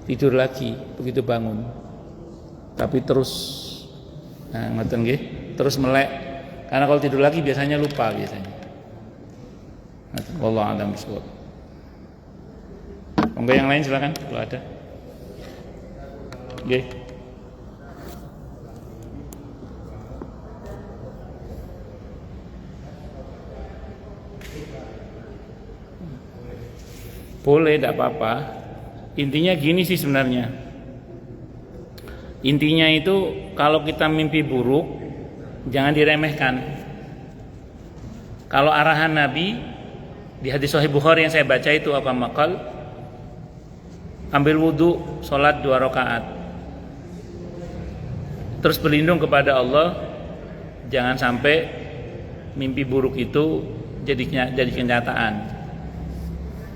tidur lagi begitu bangun, tapi terus ngoten nggih, terus melek, karena kalau tidur lagi biasanya lupa biasanya. Wallahu a'lam bishawab. Monggo yang lain silakan kalau ada. Nggih. Boleh, tidak apa-apa. Intinya gini sih sebenarnya. Intinya itu kalau kita mimpi buruk jangan diremehkan. Kalau arahan Nabi di hadis Sahih Bukhari yang saya baca itu apa makal? Ambil wudu, sholat 2 rakaat, terus berlindung kepada Allah, jangan sampai mimpi buruk itu jadi kenyataan.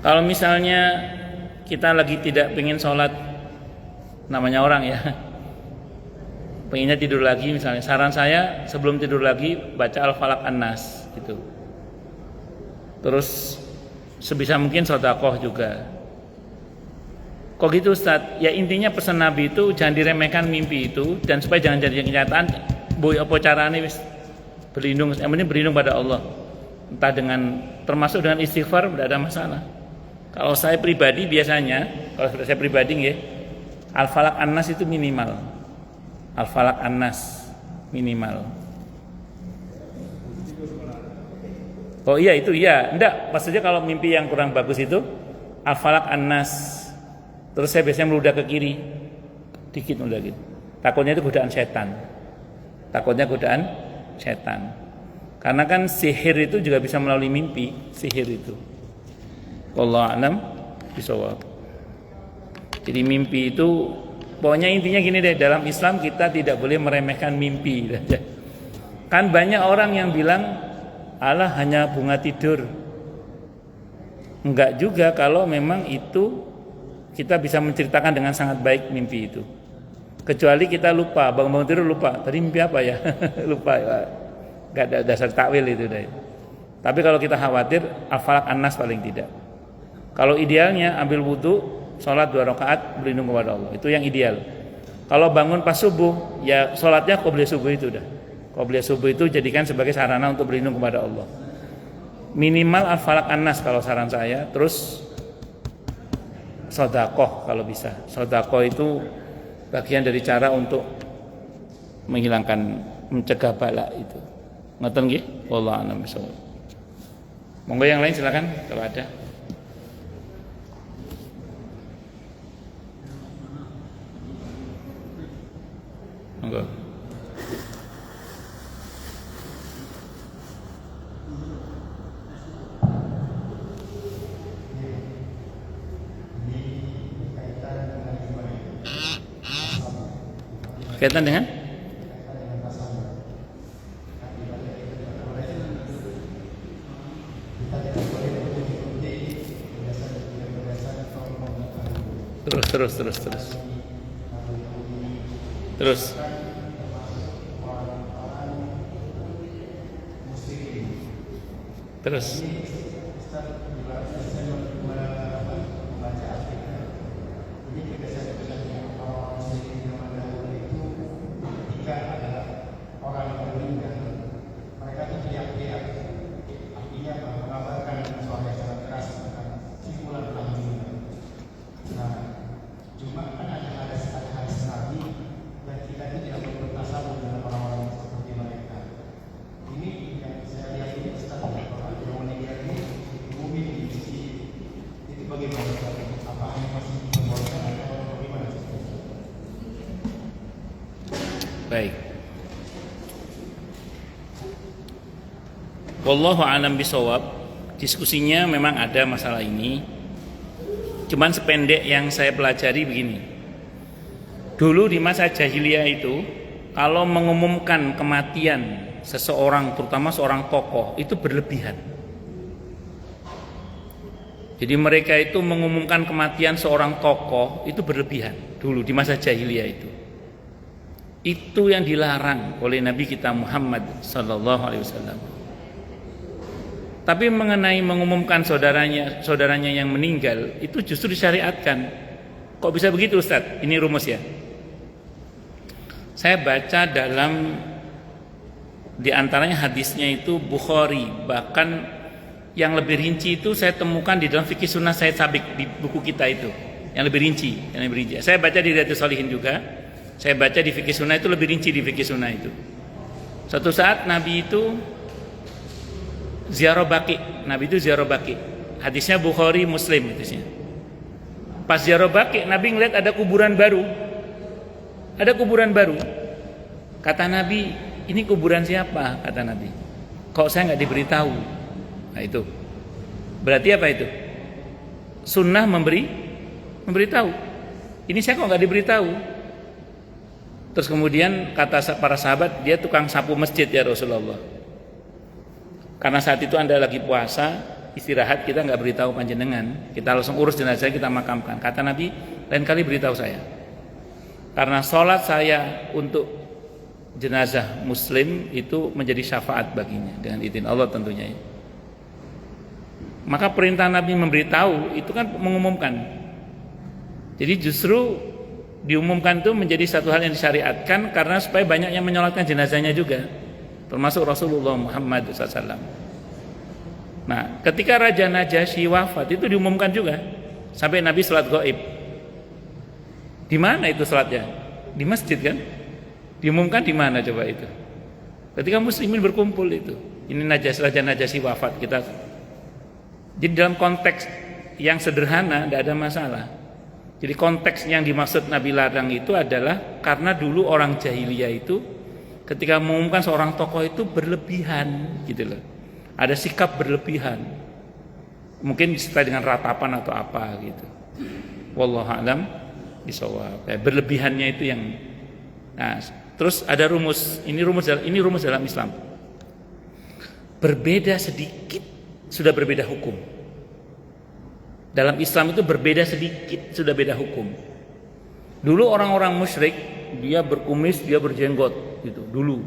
Kalau misalnya kita lagi tidak pengen sholat, namanya orang ya, pengennya tidur lagi misalnya, saran saya sebelum tidur lagi baca Al-Falaq An-Nas gitu. Terus sebisa mungkin sedekah juga. Kok gitu Ustaz? Ya intinya pesan Nabi itu jangan diremehkan mimpi itu, dan supaya jangan jadi kenyataan. Boy apa caranya wis berlindung, yang penting berlindung pada Allah. Entah termasuk dengan istighfar, tidak ada masalah. Kalau saya pribadi biasanya, nggih, Al-Falaq An-Nas itu minimal. Al-Falaq An-Nas minimal. Oh iya itu iya, enggak, maksudnya kalau mimpi yang kurang bagus itu Al-Falaq An-Nas. Terus saya biasanya meludah ke kiri dikit udah gitu. Takutnya itu godaan setan. Karena kan sihir itu juga bisa melalui mimpi, sihir itu. Wallahu a'lam bishawab. Jadi mimpi itu pokoknya intinya gini deh, dalam Islam kita tidak boleh meremehkan mimpi. Kan banyak orang yang bilang Allah hanya bunga tidur. Enggak juga kalau memang itu kita bisa menceritakan dengan sangat baik mimpi itu. Kecuali kita lupa, bangun tidur lupa. Tadi mimpi apa ya? Lupa ya. Enggak ada dasar takwil itu deh. Tapi kalau kita khawatir, Al-Falaq An-Nas paling tidak. Kalau idealnya ambil wudu, sholat 2 rakaat, berlindung kepada Allah. Itu yang ideal. Kalau bangun pas subuh, ya sholatnya qobliyah subuh itu dah. Qobliyah subuh itu jadikan sebagai sarana untuk berlindung kepada Allah. Minimal Al-Falaq An-Nas kalau saran saya. Terus sedekah kalau bisa. Sedekah itu bagian dari cara untuk mencegah bala itu. Ngoten nggih? Wallahu a'lam bishawab. Monggo yang lain silakan kalau ada. Monggo. Berkaitan dengan terus. Baik. Wallahu a'lam bishawab. Diskusinya memang ada masalah ini. Cuman sependek yang saya pelajari begini. Dulu di masa jahiliyah itu, kalau mengumumkan kematian seseorang, terutama seorang tokoh, itu berlebihan. Jadi mereka itu mengumumkan kematian seorang tokoh itu berlebihan dulu di masa jahiliyah itu. Itu yang dilarang oleh Nabi kita Muhammad sallallahu alaihi wasallam. Tapi mengenai mengumumkan saudaranya yang meninggal itu justru disyariatkan. Kok bisa begitu Ustaz? Ini rumus ya. Saya baca dalam di antaranya hadisnya itu Bukhari, bahkan yang lebih rinci itu saya temukan di dalam Fikih Sunnah Said Sabiq di buku kita itu. Yang lebih rinci. Saya baca di Riyadhus Shalihin juga. Saya baca di Fikih Sunnah itu lebih rinci di Fikih Sunnah itu. Suatu saat Nabi itu ziarah Baqi. Nabi itu ziarah Baqi. Hadisnya Bukhari, Muslim hadisnya. Pas ziarah Baqi, Nabi ngeliat ada kuburan baru. Ada kuburan baru. Kata Nabi, ini kuburan siapa? Kata Nabi. Kok saya nggak diberitahu? Nah itu. Berarti apa itu? Sunnah memberitahu. Ini saya kok nggak diberitahu? Terus kemudian kata para sahabat, dia tukang sapu masjid ya Rasulullah. Karena saat itu Anda lagi puasa, istirahat, kita nggak beritahu panjenengan, kita langsung urus jenazah, kita makamkan. Kata Nabi, lain kali beritahu saya. Karena sholat saya untuk jenazah muslim itu menjadi syafaat baginya dengan izin Allah tentunya. Maka perintah Nabi memberitahu itu kan mengumumkan. Jadi justru diumumkan itu menjadi satu hal yang disyariatkan karena supaya banyak yang menyolatkan jenazahnya juga, termasuk Rasulullah Muhammad SAW. Nah, ketika Raja Najasyi wafat itu diumumkan juga sampai Nabi salat gaib. Di mana itu salatnya? Di masjid kan? Diumumkan di mana coba itu? Ketika muslimin berkumpul itu, ini Raja Najasyi wafat kita. Jadi dalam konteks yang sederhana tidak ada masalah. Jadi konteks yang dimaksud Nabi larang itu adalah karena dulu orang jahiliyah itu ketika mengumumkan seorang tokoh itu berlebihan gitu loh. Ada sikap berlebihan. Mungkin disertai dengan ratapan atau apa gitu. Wallahu a'lam bishawab. Berlebihannya itu yang. Nah, terus ada rumus. Ini rumus dalam Islam. Berbeda sedikit sudah berbeda hukum. Dalam Islam itu berbeda sedikit sudah beda hukum. Dulu orang-orang musyrik dia berkumis, dia berjenggot gitu dulu.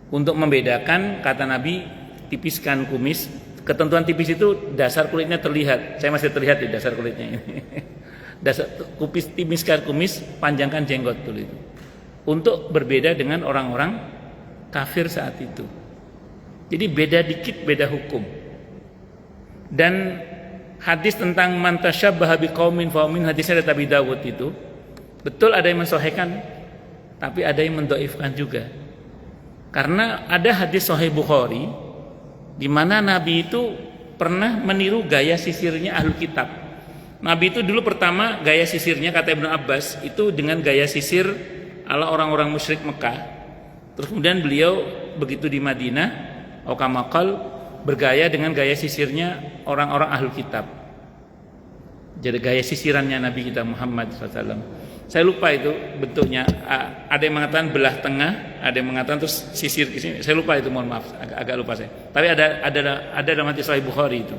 Untuk membedakan kata Nabi tipiskan kumis. Ketentuan tipis itu dasar kulitnya terlihat. Saya masih terlihat di dasar kulitnya ini. Dasar tipiskan kumis, panjangkan jenggot dulu itu. Untuk berbeda dengan orang-orang kafir saat itu. Jadi beda dikit beda hukum. Dan hadis tentang man tasyabbaha biqaumin fa min hadisnya dari Abi Dawud itu betul ada yang mensahihkan tapi ada yang mendhaifkan juga. Karena ada hadis sahih Bukhari di mana Nabi itu pernah meniru gaya sisirnya Ahlul Kitab. Nabi itu dulu pertama gaya sisirnya kata Ibnu Abbas itu dengan gaya sisir ala orang-orang musyrik Mekah. Terus kemudian beliau begitu di Madinah Okamakal bergaya dengan gaya sisirnya orang-orang Ahlul Kitab. Jadi gaya sisirannya Nabi kita Muhammad SAW. Saya lupa itu bentuknya. Ada yang mengatakan belah tengah, ada yang mengatakan terus sisir ke sini. Saya lupa itu, mohon maaf, agak lupa saya. Tapi ada dalam hadis Sahih Bukhari itu.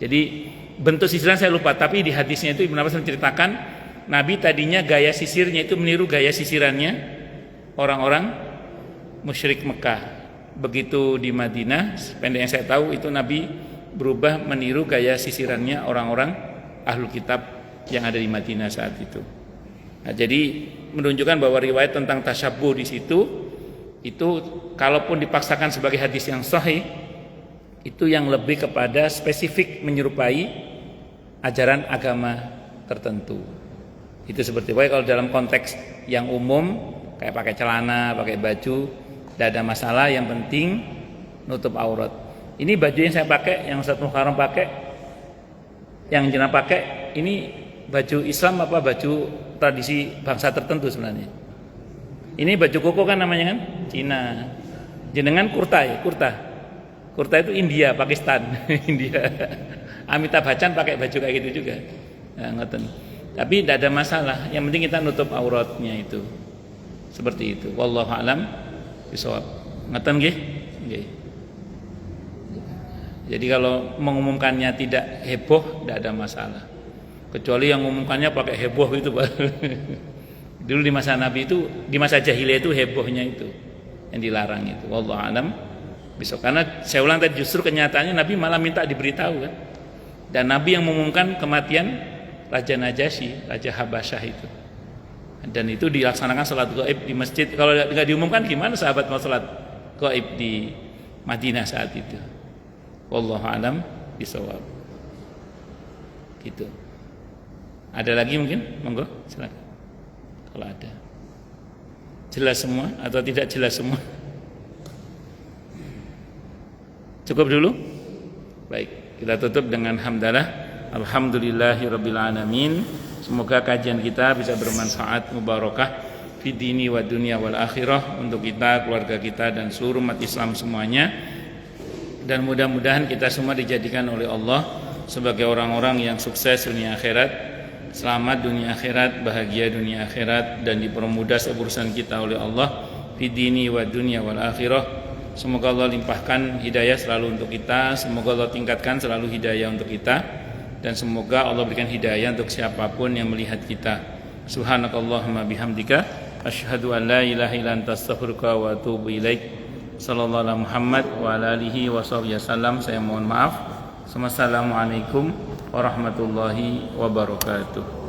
Jadi bentuk sisiran saya lupa, tapi di hadisnya itu Ibnu Abbas menceritakan Nabi tadinya gaya sisirnya itu meniru gaya sisirannya orang-orang musyrik Mekah. Begitu di Madinah, pendek yang saya tahu itu Nabi berubah meniru gaya sisirannya orang-orang ahlul kitab yang ada di Madinah saat itu. Nah, jadi menunjukkan bahwa riwayat tentang tasyabbuh di situ itu kalaupun dipaksakan sebagai hadis yang sahih, itu yang lebih kepada spesifik menyerupai ajaran agama tertentu. Itu seperti kalau dalam konteks yang umum kayak pakai celana, pakai baju, tidak ada masalah, yang penting nutup aurat. Ini baju yang saya pakai, yang Ustaz Muharram pakai, yang jenengan pakai, ini baju Islam apa baju tradisi bangsa tertentu sebenarnya? Ini baju koko kan namanya kan? Cina. Jenengan kurta ya, kurta. Kurta itu India, Pakistan, India. Amitabh Bachchan pakai baju kayak gitu juga. Nah, ngoten. Tapi tidak ada masalah. Yang penting kita nutup auratnya itu. Seperti itu. Wallahu a'lam bishawab. Ngoten nggih? Nggih. Jadi kalau mengumumkannya tidak heboh, tidak ada masalah. Kecuali yang mengumumkannya pakai heboh itu, Pak. Dulu di masa Nabi itu, di masa jahiliyah itu hebohnya itu yang dilarang itu. Wallahu a'lam bishawab. Karena saya ulang tadi, justru kenyataannya Nabi malah minta diberitahu kan. Dan Nabi yang mengumumkan kematian Raja Najasyi, Raja Habasyah itu. Dan itu dilaksanakan salat gaib di masjid. Kalau tidak diumumkan gimana sahabat mau salat gaib di Madinah saat itu? Wallahu a'lam bishawab. Gitu. Ada lagi mungkin? Monggo, silakan. Kalau ada. Jelas semua atau tidak jelas semua? Cukup dulu? Baik, kita tutup dengan hamdalah. Alhamdulillahirabbil alamin. Semoga kajian kita bisa bermanfaat, mubarakah fi dini wa dunya wal akhirah untuk kita, keluarga kita dan seluruh umat Islam semuanya. Dan mudah-mudahan kita semua dijadikan oleh Allah sebagai orang-orang yang sukses dunia akhirat, selamat dunia akhirat, bahagia dunia akhirat, dan dipermudah urusan kita oleh Allah fi dini wa dunya wal akhirah. Semoga Allah limpahkan hidayah selalu untuk kita, semoga Allah tingkatkan selalu hidayah untuk kita, dan semoga Allah berikan hidayah untuk siapapun yang melihat kita. Subhanakallahumma bihamdika asyhadu an la ilaha illa anta astaghfiruka wa atubu ilaik. Sallallahu alaihi Muhammad wa ala alihi wa sahbihi wasallam. Saya mohon maaf. Wassalamualaikum warahmatullahi wabarakatuh.